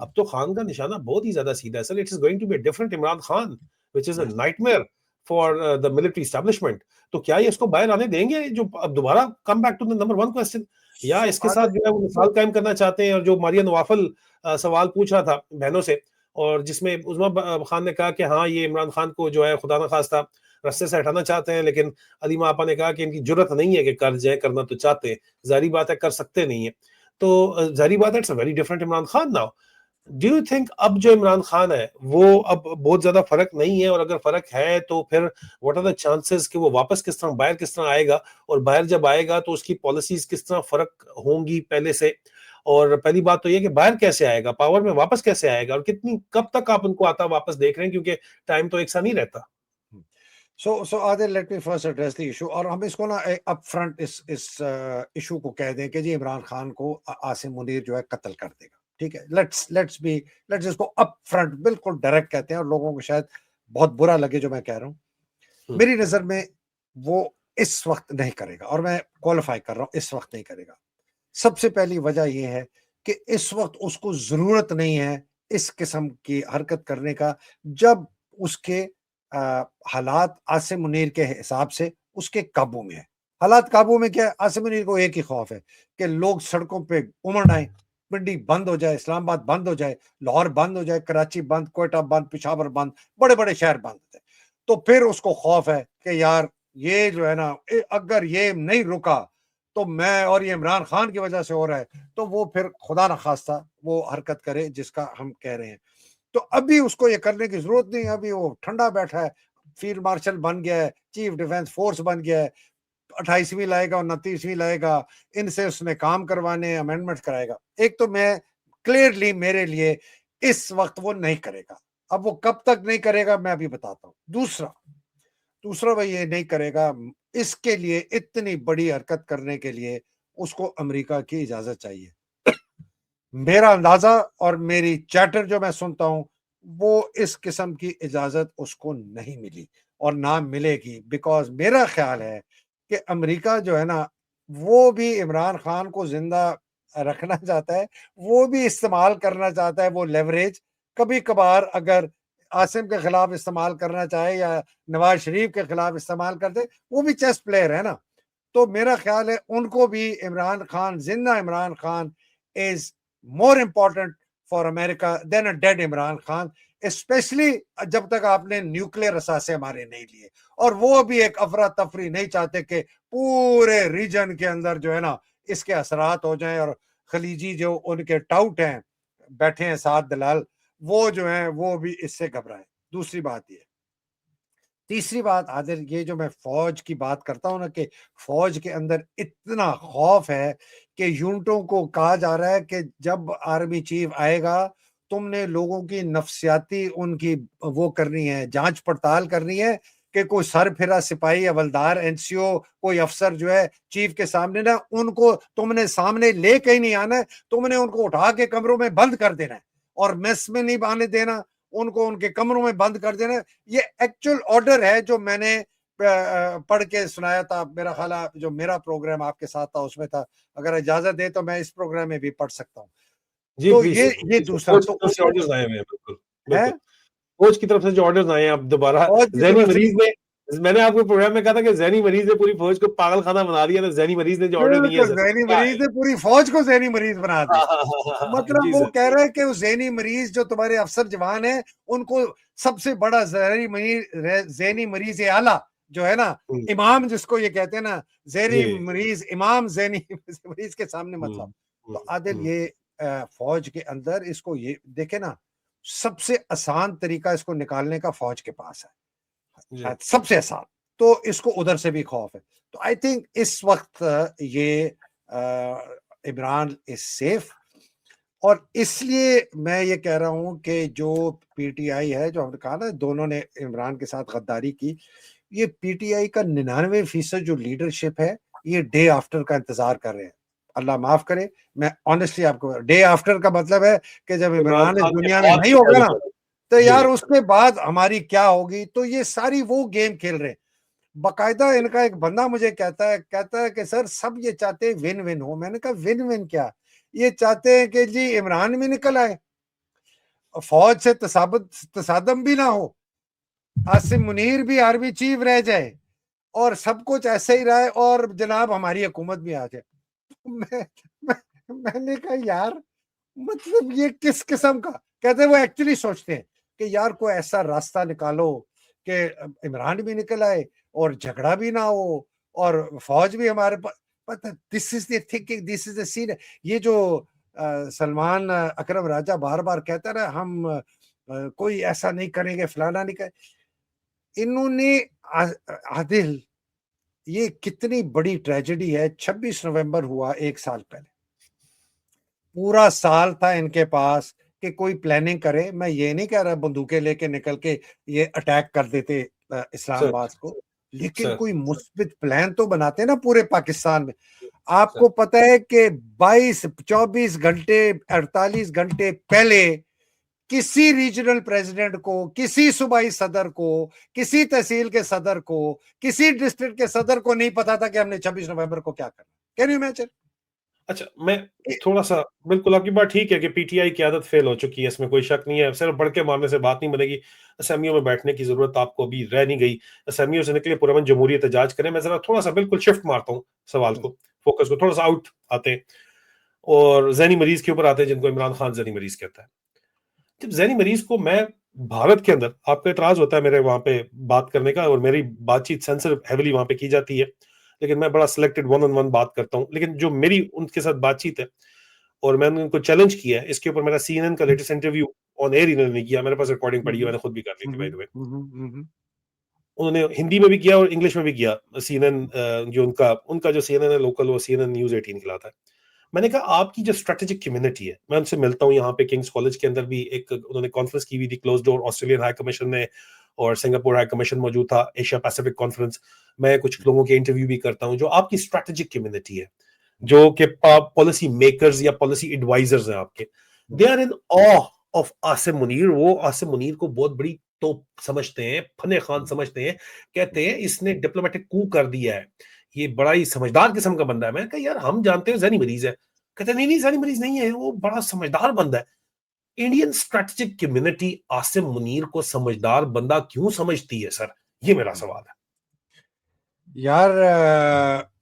اب تو خان کا نشانہ بہت ہی زیادہ سیدھا ہے sir. It is going to be different Imran Khan which is a nightmare for the military establishment. تو کیا یہ اس کو باہر آنے دیں گے جو اب دوبارہ come back to the number 1 question, یا اس کے ساتھ جو ہے وہ مثال قائم کرنا چاہتے ہیں؟ اور جو ماریا نوافل سوال پوچھ رہا تھا بہنوں سے، اور جس میں عظمیٰ خان نے کہا کہ ہاں یہ عمران خان کو جو ہے خدا نخواستہ رستے سے ہٹانا چاہتے ہیں، لیکن علیمہ آپا نے کہا کہ ان کی جرت نہیں ہے کہ کر جائے، کرنا تو چاہتے ہیں، ظاہری بات ہے کر سکتے نہیں ہیں. تو ظاہری بات ہے it's a very different Imran Khan now. Do you think اب جو عمران خان ہے وہ اب بہت زیادہ فرق نہیں ہے؟ اور اگر فرق ہے تو پھر واٹ آر دا چانسز کہ وہ واپس کس طرح باہر کس طرح آئے گا، اور باہر جب آئے گا تو اس کی پالیسیز کس طرح فرق ہوں گی پہلے سے؟ اور پہلی بات تو یہ کہ باہر کیسے آئے گا، پاور میں واپس کیسے آئے گا، اور کب تک آپ ان کو آتا واپس دیکھ رہے ہیں، کیونکہ ٹائم تو ایک سا نہیں رہتا. So Adil, let me first address the issue. اور ہم اس کو نا اپ فرنٹ اس ایشو کو کہہ دیں کہ جی عمران خان کو عاصم منیر جو ہے قتل کر دے گا. ٹھیک ہے، لیٹس اس کو اپ فرنٹ بالکل ڈائریکٹ کہتے ہیں، اور لوگوں کو شاید بہت برا لگے جو میں کہہ رہا ہوں. میری نظر میں وہ اس وقت نہیں کرے گا، اور میں کوالیفائی کر رہا ہوں اس وقت نہیں کرے گا. سب سے پہلی وجہ یہ ہے کہ اس وقت اس کو ضرورت نہیں ہے اس قسم کی حرکت کرنے کا، جب اس کے حالات عاصم منیر کے حساب سے اس کے قابو میں ہے. حالات قابو میں کیا ہے؟ عاصم منیر کو ایک ہی خوف ہے کہ لوگ سڑکوں پہ امڑ آئیں، پنڈی بند ہو جائے، اسلام آباد بند ہو جائے، لاہور بند ہو جائے، کراچی بند، کوئٹہ بند، پشاور بند، بڑے بڑے شہر بند ہو جائے. تو پھر اس کو خوف ہے کہ یار یہ جو ہے نا اگر یہ نہیں رکا تو میں، اور یہ عمران خان کی وجہ سے ہو رہا ہے، تو وہ پھر خدا نخواستہ وہ حرکت کرے جس کا ہم کہہ رہے ہیں. تو ابھی اس کو یہ کرنے کی ضرورت نہیں. ابھی وہ ٹھنڈا بیٹھا ہے، فیلڈ مارشل بن گیا ہے، چیف ڈیفنس فورس بن گیا ہے، 28ویں لائے گا، 29ویں لائے گا، ان سے اس نے کام کروانے، امینڈمنٹ کرائے گا. ایک تو میں کلیئرلی میرے لیے اس وقت وہ نہیں کرے گا. اب وہ کب تک نہیں کرے گا میں ابھی بتاتا ہوں. دوسرا وہ یہ نہیں کرے گا، اس کے لیے اتنی بڑی حرکت کرنے کے لیے اس کو امریکہ کی اجازت چاہیے. میرا اندازہ اور میری چیٹر جو میں سنتا ہوں، وہ اس قسم کی اجازت اس کو نہیں ملی اور نہ ملے گی. بیکاز میرا خیال ہے کہ امریکہ جو ہے نا وہ بھی عمران خان کو زندہ رکھنا چاہتا ہے، وہ بھی استعمال کرنا چاہتا ہے وہ لیوریج. کبھی کبھار اگر عاصم کے خلاف استعمال کرنا چاہے یا نواز شریف کے خلاف استعمال کر دے، وہ بھی چیس پلیئر ہے نا. تو میرا خیال ہے ان کو بھی عمران خان، زندہ Imran Khan is more important for America than a dead Imran Khan, especially جب تک آپ نے نیوکلیئر اثاثے ہمارے نہیں لیے. اور وہ بھی ایک افراتفری نہیں چاہتے کہ پورے ریجن کے اندر جو ہے نا اس کے اثرات ہو جائیں، اور خلیجی جو ان کے ٹاؤٹ ہیں بیٹھے ہیں ساتھ دلال، وہ جو ہیں وہ بھی اس سے گھبرائیں. دوسری بات یہ. تیسری بات عادل، یہ جو میں فوج کی بات کرتا ہوں نا کہ فوج کے اندر اتنا خوف ہے کہ یونٹوں کو کہا جا رہا ہے کہ جب آرمی چیف آئے گا تم نے لوگوں کی نفسیاتی ان کی وہ کرنی ہے، جانچ پڑتال کرنی ہے کہ کوئی سر پھرا سپاہی، حوالدار، این سی او، کوئی افسر جو ہے چیف کے سامنے نا، ان کو تم نے سامنے لے کے ہی نہیں آنا ہے، تم نے ان کو اٹھا کے کمروں میں بند کر دینا ہے، اور میس میں نہیں آنے دینا ان کو، ان کے کمروں میں بند کر دینا. یہ ایکچوئل آرڈر ہے جو میں نے پڑھ کے سنایا تھا. میرا خیال ہے جو میرا پروگرام آپ کے ساتھ تھا اس میں تھا، اگر اجازت دے تو میں اس پروگرام میں بھی پڑھ سکتا ہوں. جی تو پلیز یہ دوسرا تو آرڈرز آئے ہوئے ہیں. بالکل ہے بالکل، فوج کی طرف سے جو آرڈرز آئے ہیں اب دوبارہ فوج کی ذہنی طرف سے مریض میں میں نے آپ کو پروگرام میں کہا تھا کہ ذہنی مریض نے پوری فوج کو پاگل خانہ بنا دیا، تو ذہنی مریض نے جو آرڈر نہیں بالکل ہے ذہنی مریض نے پوری فوج کو ذہنی مریض بنا دیا. مطلب جی وہ سر. کہہ رہا ہے کہ وہ ذہنی مریض جو تمہارے افسر جوان ہیں ان کو سب سے بڑا ذہنی مریض اعلیٰ جو ہے نا امام جس کو یہ کہتے ہیں نا ذہنی مریض امام ذہنی مریض کے سامنے مطلب. تو عادل یہ فوج کے اندر اس کو یہ دیکھیں نا سب سے آسان طریقہ اس کو نکالنے کا فوج کے پاس ہے شاید سب سے آسان. تو اس کو ادھر سے بھی خوف ہے. تو آئی تھنک اس وقت یہ عمران از سیف. اور اس لیے میں یہ کہہ رہا ہوں کہ جو پی ٹی آئی ہے جو ہم نے کہا نا دونوں نے عمران کے ساتھ غداری کی, یہ پی ٹی آئی کا 99% جو لیڈرشپ ہے یہ ڈے آفٹر کا انتظار کر رہے ہیں. اللہ معاف کرے, میں آنیسٹلی آپ کو ڈے آفٹر کا مطلب ہے کہ جب عمران اس دنیا میں نہیں ہوگا نا تو یار اس کے بعد ہماری کیا ہوگی. تو یہ ساری وہ گیم کھیل رہے ہیں. باقاعدہ ان کا ایک بندہ مجھے کہتا ہے کہ سر سب یہ چاہتے ہیں ون ون ہو. میں نے کہا ون ون کیا, یہ چاہتے ہیں کہ جی عمران بھی نکل آئے, فوج سے تصادم بھی نہ ہو, عاصم منیر بھی آرمی چیف رہ جائے اور سب کچھ ایسے ہی رہے اور جناب ہماری حکومت بھی آ جائے. میں نے کہا یار مطلب یہ کس قسم کا. کہتے وہ ایکچولی سوچتے ہیں کہ یار کوئی ایسا راستہ نکالو کہ عمران بھی نکل آئے اور جھگڑا بھی نہ ہو اور فوج بھی ہمارے پاس. دس از دی تھنکنگ, دس از دی سین. یہ جو سلمان اکرم راجہ بار بار کہتا ہے ہم کوئی ایسا نہیں کریں گے فلانا نہیں کریں. انہوں نے عادل یہ کتنی بڑی ٹریجڈی ہے. 26 نومبر ہوا ایک سال پہلے, پورا سال تھا ان کے پاس کہ کوئی پلاننگ کرے. میں یہ نہیں کہہ رہا بندوقیں لے کے نکل کے یہ اٹیک کر دیتے اسلام آباد کو, لیکن کوئی مثبت پلان تو بناتے نا پورے پاکستان میں. آپ کو پتہ ہے کہ 24 گھنٹے 48 گھنٹے پہلے کسی ریجنل پریزیڈنٹ کو, کسی صوبائی صدر کو, کسی تحصیل کے صدر کو, کسی ڈسٹرکٹ کے صدر کو نہیں پتا تھا کہ ہم نے 26 نومبر کو کیا کرنا. Can you imagine? اچھا میں تھوڑا سا, بالکل آپ کی بات ٹھیک ہے کہ پی ٹی آئی کی عادت فیل ہو چکی ہے, اس میں کوئی شک نہیں ہے. صرف بڑھ کے مارنے سے بات نہیں بنے گی. اسمبلیوں میں بیٹھنے کی ضرورت آپ کو ابھی رہ نہیں گئی. اسمبلیوں سے نکلے پرامن جمہوری احتجاج کریں. میں ذرا تھوڑا سا بالکل شفٹ مارتا ہوں سوال کو, فوکس کو تھوڑا سا آؤٹ آتے ہیں اور ذہنی مریض کے اوپر آتے ہیں جن کو عمران خان ذہنی مریض کہتا ہے. جب ذہنی مریض کو میں بھارت کے اندر, آپ کا اعتراض ہوتا ہے میرے وہاں پہ بات کرنے کا اور میری بات چیت سینسر ہیولی وہاں پہ کی جاتی ہے, لیکن میں بڑا سلیکٹڈ ون آن ون بات کرتا ہوں. لیکن جو میری ان کے ساتھ بات چیت ہے اور میں نے ان کو چیلنج کیا ہے, اس کے اوپر میرا سی این این کا لیٹسٹ انٹرویو آن ایئر انہوں نے کیا, میرے پاس ریکارڈنگ پڑی ہے, میں نے خود بھی کر لی تھی بائی دی وے. انہوں نے ہندی میں بھی کیا اور انگلش میں بھی کیا. سی این این جو ان کا جو سی این این ہے لوکل, وہ سی این این نیوز 18 کھلاتا ہے. میں نے کہا آپ کی جو اسٹریٹجک کمیونٹی ہے, میں ان سے ملتا ہوں یہاں پہ کنگس کالج کے اندر بھی, ایک انہوں نے کانفرنس کی ہوئی تھی کلوز ڈور, آسٹریلین ہائی کمیشن نے اور سنگاپور ہائی کمیشن موجود تھا, ایشیا پیسیفک کانفرنس. میں کچھ لوگوں کے انٹرویو بھی کرتا ہوں جو آپ کی اسٹریٹجک کمیونٹی ہے, جو کہ پالیسی میکرز یا پالیسی ایڈوائزرز ہیں آپ کے. They are in awe of Asim Munir. وہ عاصم منیر کو بہت بڑی توپ سمجھتے ہیں, فن خان سمجھتے ہیں, کہتے ہیں اس نے ڈپلومیٹک کو کر دیا ہے, یہ بڑا ہی سمجھدار قسم کا بندہ ہے. میں کہا یار ہم جانتے ہیں ذہنی مریض ہے. کہتے ہیں نہیں ذہنی مریض نہیں ہے, وہ بڑا سمجھدار بندہ ہے. Indian strategic community Asim Munir کو سمجھدار بندہ کیوں سمجھتی ہے سر؟ یہ میرا سوال ہے. یار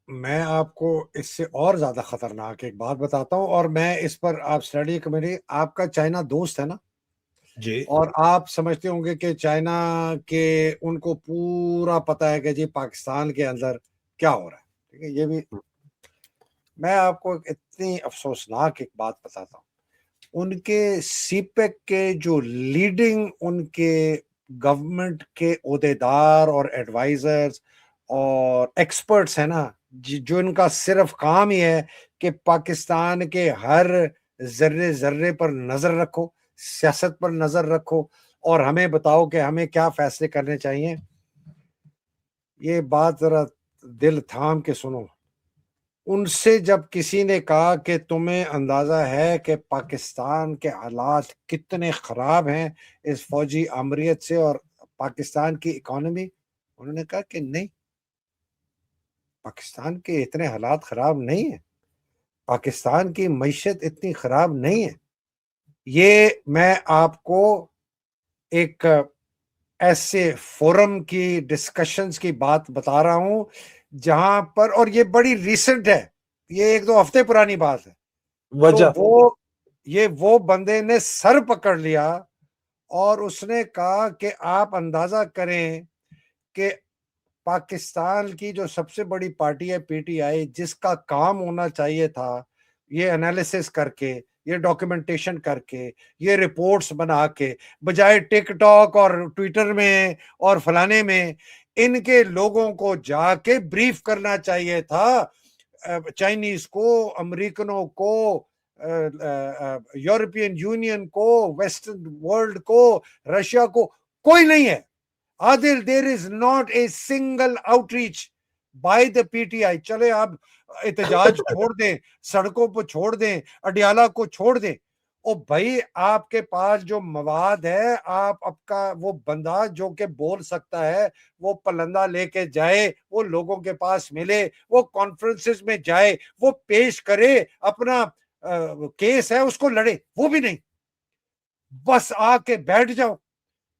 میں آپ کو اس سے اور زیادہ خطرناک ایک بات بتاتا ہوں, اور میں اس پر آپ اسٹڈی کمیٹی, آپ کا چائنا دوست ہے نا, جی, اور آپ سمجھتے ہوں گے کہ چائنا کے ان کو پورا پتا ہے کہ جی پاکستان کے اندر کیا ہو رہا ہے. ٹھیک ہے, یہ بھی میں آپ کو اتنی افسوسناک ایک بات بتاتا ہوں. ان کے سی پیک کے جو لیڈنگ ان کے گورنمنٹ کے عہدیدار اور ایڈوائزرز اور ایکسپرٹس ہیں نا, جو ان کا صرف کام ہی ہے کہ پاکستان کے ہر ذرے ذرے پر نظر رکھو, سیاست پر نظر رکھو اور ہمیں بتاؤ کہ ہمیں کیا فیصلے کرنے چاہیے. یہ بات ذرا دل تھام کے سنو. ان سے جب کسی نے کہا کہ تمہیں اندازہ ہے کہ پاکستان کے حالات کتنے خراب ہیں اس فوجی آمریت سے اور پاکستان کی اکانومی, انہوں نے کہا کہ نہیں, پاکستان کے اتنے حالات خراب نہیں ہیں, پاکستان کی معیشت اتنی خراب نہیں ہے. یہ میں آپ کو ایک ایسے فورم کی ڈسکشنز کی بات بتا رہا ہوں جہاں پر, اور یہ بڑی ریسنٹ ہے, یہ 1-2 ہفتے پرانی بات ہے, وجہ تو وہ بندے نے سر پکڑ لیا اور اس نے کہا کہ آپ اندازہ کریں کہ پاکستان کی جو سب سے بڑی پارٹی ہے پی ٹی آئی, جس کا کام ہونا چاہیے تھا یہ انالیسس کر کے, یہ ڈاکیومنٹیشن کر کے, یہ رپورٹس بنا کے, بجائے ٹک ٹاک اور ٹویٹر میں اور فلانے میں, ان کے لوگوں کو جا کے بریف کرنا چاہیے تھا, چائنیز کو, امریکنوں کو, یورپین یونین کو, ویسٹرن ورلڈ کو, رشیا کو. کوئی نہیں ہے عادل. there is not a single outreach by the PTI. چلے آپ احتجاج چھوڑ دیں, سڑکوں پہ چھوڑ دیں, اڈیالہ کو چھوڑ دیں, او بھائی آپ کے پاس جو مواد ہے, آپ کا وہ بندہ جو کہ بول سکتا ہے وہ پلندہ لے کے جائے, وہ لوگوں کے پاس ملے, وہ کانفرنسز میں جائے, وہ پیش کرے, اپنا کیس ہے اس کو لڑے. وہ بھی نہیں, بس آ کے بیٹھ جاؤ.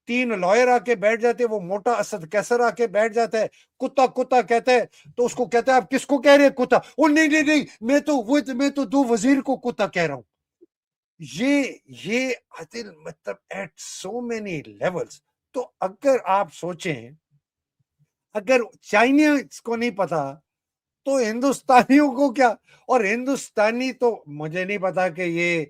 3 لائر آ کے بیٹھ جاتے, وہ موٹا اسد کیسر آ کے بیٹھ جاتا ہے, کتا کتا کہتا ہے, تو اس کو کہتا ہے آپ کس کو کہہ رہے ہیں کتا؟ وہ نہیں میں تو 2 وزیر کو کتا کہہ رہا ہوں. یہ عادل مطلب ایٹ سو مینی لیولز. تو اگر آپ سوچیں, اگر چائنیز کو نہیں پتا تو ہندوستانیوں کو کیا؟ اور ہندوستانی تو مجھے نہیں پتا کہ یہ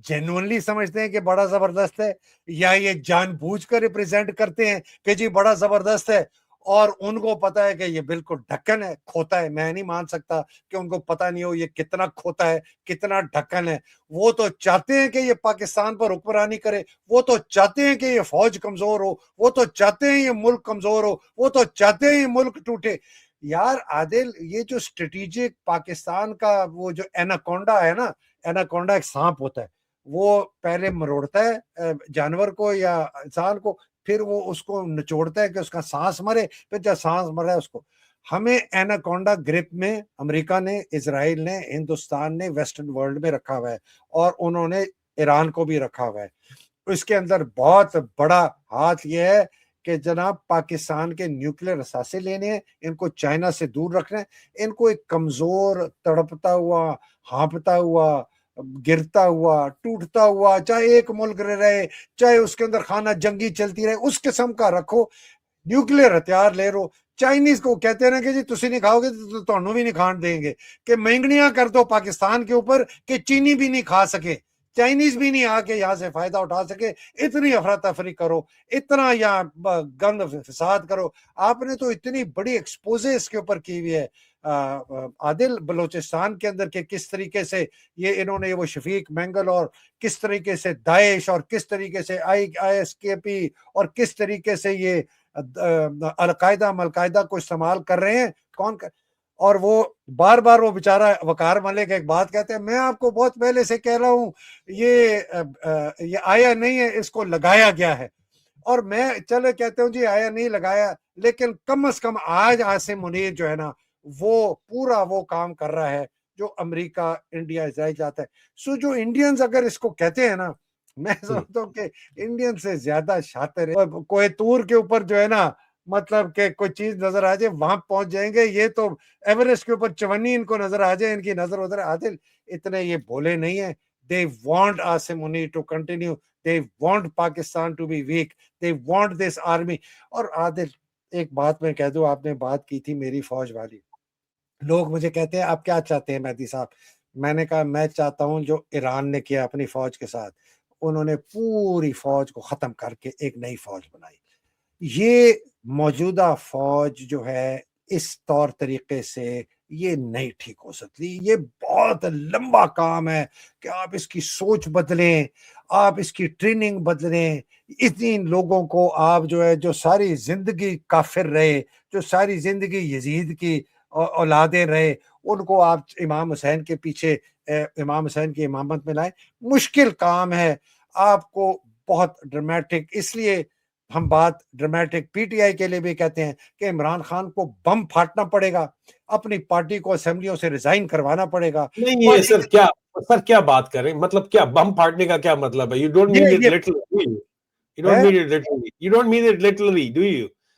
جینوئنلی سمجھتے ہیں کہ بڑا زبردست ہے, یا یہ جان بوجھ کر ریپریزنٹ کرتے ہیں کہ جی بڑا زبردست ہے, اور ان کو پتا ہے کہ یہ بالکل ڈھکن ہے, کھوتا ہے. میں نہیں مان سکتا کہ ان کو پتا نہیں ہو یہ کتنا کھوتا ہے, کتنا ڈھکن ہے. وہ تو چاہتے ہیں کہ یہ پاکستان پر حکمرانی کرے, وہ تو چاہتے ہیں کہ یہ فوج کمزور ہو, وہ تو چاہتے ہیں یہ ملک کمزور ہو, وہ تو چاہتے ہیں یہ ملک ٹوٹے. یار عادل, یہ جو اسٹریٹجک پاکستان کا وہ جو ایناکونڈا ہے نا, ایناکونڈا ایک سانپ ہوتا ہے, وہ پہلے مروڑتا ہے جانور کو یا انسان کو, پھر وہ اس کو نچوڑتا ہے کہ اس کا سانس مرے, پھر جب سانس مرے اس کو. ہمیں ایناکونڈا گرپ میں امریکہ نے, اسرائیل نے, ہندوستان نے, ویسٹرن ورلڈ میں رکھا ہوا ہے, اور انہوں نے ایران کو بھی رکھا ہوا ہے. اس کے اندر بہت بڑا ہاتھ یہ ہے کہ جناب پاکستان کے نیوکلیر اثاثے لینے ہیں, ان کو چائنا سے دور رکھنا ہے, ان کو ایک کمزور, تڑپتا ہوا, ہانپتا ہوا, گرتا ہوا, ٹوٹتا ہوا, چاہے ایک ملک رہے, چاہے اس کے اندر خانہ جنگی چلتی رہے, اس قسم کا رکھو. نیوکلیر ہتھیار لے رہو. چائنیز کو کہتے ہیں کہ جی تسی نہیں کھاؤ گے تو تانوں بھی نہیں کھان دیں گے, کہ مہنگنیاں کر دو پاکستان کے اوپر کہ چینی بھی نہیں کھا سکے, چائنیز بھی نہیں آ کے یہاں سے فائدہ اٹھا سکے. اتنی افراتفری کرو, اتنا یہاں گند فساد کرو. آپ نے تو اتنی بڑی ایکسپوزے اس کے اوپر کی ہوئی ہے عادل, بلوچستان کے اندر, کہ کس طریقے سے یہ انہوں نے وہ شفیق مینگل, اور کس طریقے سے داعش, اور کس طریقے سے آئی ایس کے پی, اور کس طریقے سے یہ القاعدہ کو استعمال کر رہے ہیں. کون کر, اور وہ بار بار وہ بیچارہ وقار ملک ایک بات کہتے ہیں, میں آپ کو بہت پہلے سے کہہ رہا ہوں یہ آیا نہیں ہے, اس کو لگایا گیا ہے. اور میں چلے کہتے ہوں جی آیا نہیں لگایا, لیکن کم از کم آج عاصم منیر جو ہے نا وہ پورا وہ کام کر رہا ہے جو امریکہ, انڈیا, اسرائیل چاہتا ہے. سو جو انڈینز اگر اس کو کہتے ہیں نا, میں سمجھتا ہوں کہ انڈین سے زیادہ شاطر ہے. کوئی تور کے اوپر جو ہے نا, مطلب کہ کوئی چیز نظر آ جائے وہاں پہنچ جائیں گے. یہ تو ایوریسٹ کے اوپر چونی ان کو نظر آ جائے, ان کی نظر ادھر. عادل اتنے یہ بولے نہیں ہیں. They want Asim Munir to continue. They want Pakistan to be weak. They want this army. اور عادل ایک بات میں کہہ دوں, آپ نے بات کی تھی میری فوج والی. لوگ مجھے کہتے ہیں آپ کیا چاہتے ہیں مہدی صاحب؟ میں نے کہا میں چاہتا ہوں جو ایران نے کیا اپنی فوج کے ساتھ, انہوں نے پوری فوج کو ختم کر کے ایک نئی فوج بنائی. یہ موجودہ فوج جو ہے اس طور طریقے سے یہ نہیں ٹھیک ہو سکتی. یہ بہت لمبا کام ہے کہ آپ اس کی سوچ بدلیں, آپ اس کی ٹریننگ بدلیں. اتنی لوگوں کو آپ جو ہے, جو ساری زندگی کافر رہے, جو ساری زندگی یزید کی اولادیں رہے, ان کو آپ امام حسین کے پیچھے, امام حسین کی امامت میں لائیں. مشکل کام ہے. آپ کو بہت ڈرامیٹک, اس لیے ہم بات ڈرامیٹک پی ٹی آئی کے لیے بھی کہتے ہیں کہ عمران خان کو بم پھاٹنا پڑے گا, اپنی پارٹی کو اسمبلیوں سے ریزائن کروانا پڑے گا. نہیں, یہ سر کیا بات کریں, مطلب کیا بم پھاٹنے کا کیا مطلب ہے؟ You don't need it little. You don't mean it literally. You don't mean it literally, do you?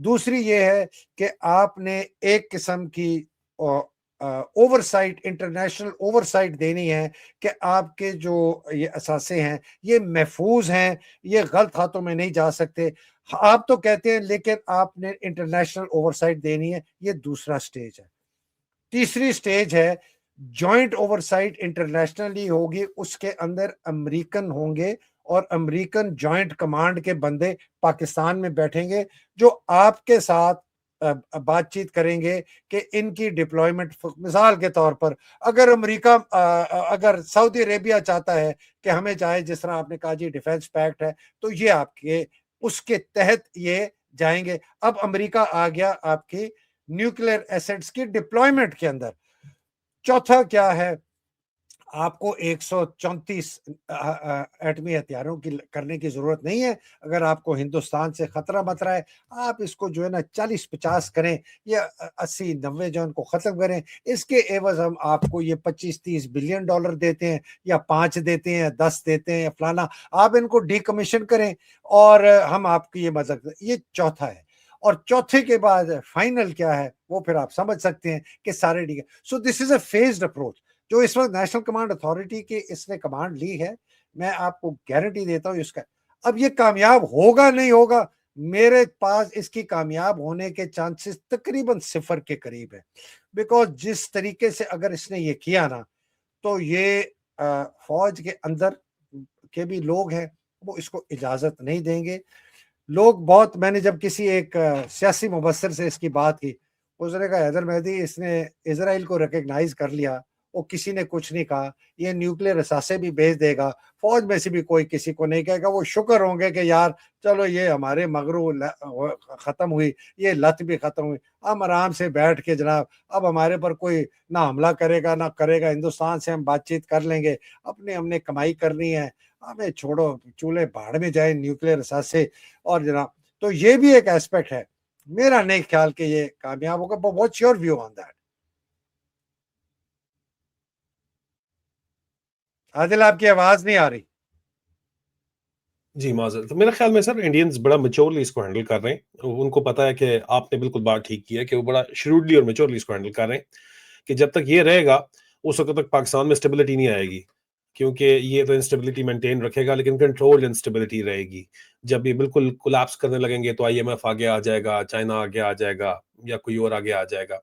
دوسری یہ ہے کہ آپ نے ایک قسم کی اوورسائٹ، انٹرنیشنل اوورسائٹ دینی ہے کہ آپ کے جو یہ اثاثے ہیں یہ محفوظ ہیں، یہ غلط ہاتھوں میں نہیں جا سکتے. آپ تو کہتے ہیں لیکن آپ نے انٹرنیشنل اوورسائٹ دینی ہے. یہ دوسرا سٹیج ہے. تیسری سٹیج ہے جوائنٹ اوورسائٹ، انٹرنیشنلی ہوگی، اس کے اندر امریکن ہوں گے اور امریکن جوائنٹ کمانڈ کے بندے پاکستان میں بیٹھیں گے جو آپ کے ساتھ بات چیت کریں گے کہ ان کی ڈپلائمنٹ. مثال کے طور پر اگر امریکہ اگر سعودی عربیہ چاہتا ہے کہ ہمیں چاہے، جس طرح آپ نے کہا جی ڈیفنس پیکٹ ہے، تو یہ آپ کے اس کے تحت یہ جائیں گے. اب امریکہ آ گیا آپ کی نیوکلیر ایسٹس کی ڈپلائمنٹ کے اندر. چوتھا کیا ہے، آپ کو 134 ایٹمی ہتھیاروں کی کرنے کی ضرورت نہیں ہے. اگر آپ کو ہندوستان سے خطرہ مت رہا ہے، آپ اس کو جو ہے نا 40-50 کریں یا 80-90 جو ان کو ختم کریں. اس کے عوض ہم آپ کو یہ 25-30 بلین ڈالر دیتے ہیں، یا 5 دیتے ہیں، 10 دیتے ہیں، یا فلانا. آپ ان کو ڈی کمیشن کریں اور ہم آپ کی یہ مدد. یہ چوتھا ہے. اور چوتھے کے بعد فائنل کیا ہے وہ پھر آپ سمجھ سکتے ہیں کہ سارے ڈی. سو دس از اے فیزڈ اپروچ جو اس وقت نیشنل کمانڈ اتھارٹی کی اس نے کمانڈ لی ہے. میں آپ کو گارنٹی دیتا ہوں اس کا. اب یہ کامیاب ہوگا نہیں ہوگا، میرے پاس اس کی کامیاب ہونے کے چانسز تقریباً 0 کے قریب ہے. بیکاز جس طریقے سے اگر اس نے یہ کیا نا، تو یہ فوج کے اندر کے بھی لوگ ہیں وہ اس کو اجازت نہیں دیں گے. لوگ بہت، میں نے جب کسی ایک سیاسی مبصر سے اس کی بات کی، اس نے کہا حیدر مہدی اس نے اسرائیل کو ریکگنائز کر لیا، وہ کسی نے کچھ نہیں کہا، یہ نیوکلیر اثاثے بھی بھیج دے گا، فوج میں سے بھی کوئی کسی کو نہیں کہے گا. وہ شکر ہوں گے کہ یار چلو یہ ہمارے مغرو ختم ہوئی، یہ لت بھی ختم ہوئی، ہم آرام سے بیٹھ کے جناب اب ہمارے پر کوئی نہ حملہ کرے گا نہ کرے گا، ہندوستان سے ہم بات چیت کر لیں گے، اپنے ہم نے کمائی کرنی ہے، ہمیں چھوڑو، چولہے بھاڑ میں جائیں نیوکلیر اثاثے. اور جناب تو یہ بھی ایک ایسپیکٹ ہے. میرا نہیں خیال کہ یہ کامیاب ہوگا. But what's your view on that? عادل آپ کی آواز نہیں آ رہی. جی معذرت. تو میرا خیال میں سر انڈینز بڑا میچورلی اس کو ہینڈل کر رہے ہیں. ان کو پتا ہے کہ آپ نے بالکل بات ٹھیک کی ہے کہ وہ بڑا شروڈلی اور میچورلی اس کو ہینڈل کر رہے ہیں کہ جب تک یہ رہے گا اس وقت تک پاکستان میں اسٹیبلٹی نہیں آئے گی، کیونکہ یہ تو انسٹیبلٹی مینٹین رکھے گا لیکن کنٹرول انسٹیبلٹی رہے گی. جب یہ بالکل کولیپس کرنے لگیں گے تو IMF آگے آ جائے گا، چائنا آگے آ جائے گا، یا کوئی اور آگے آ جائے گا.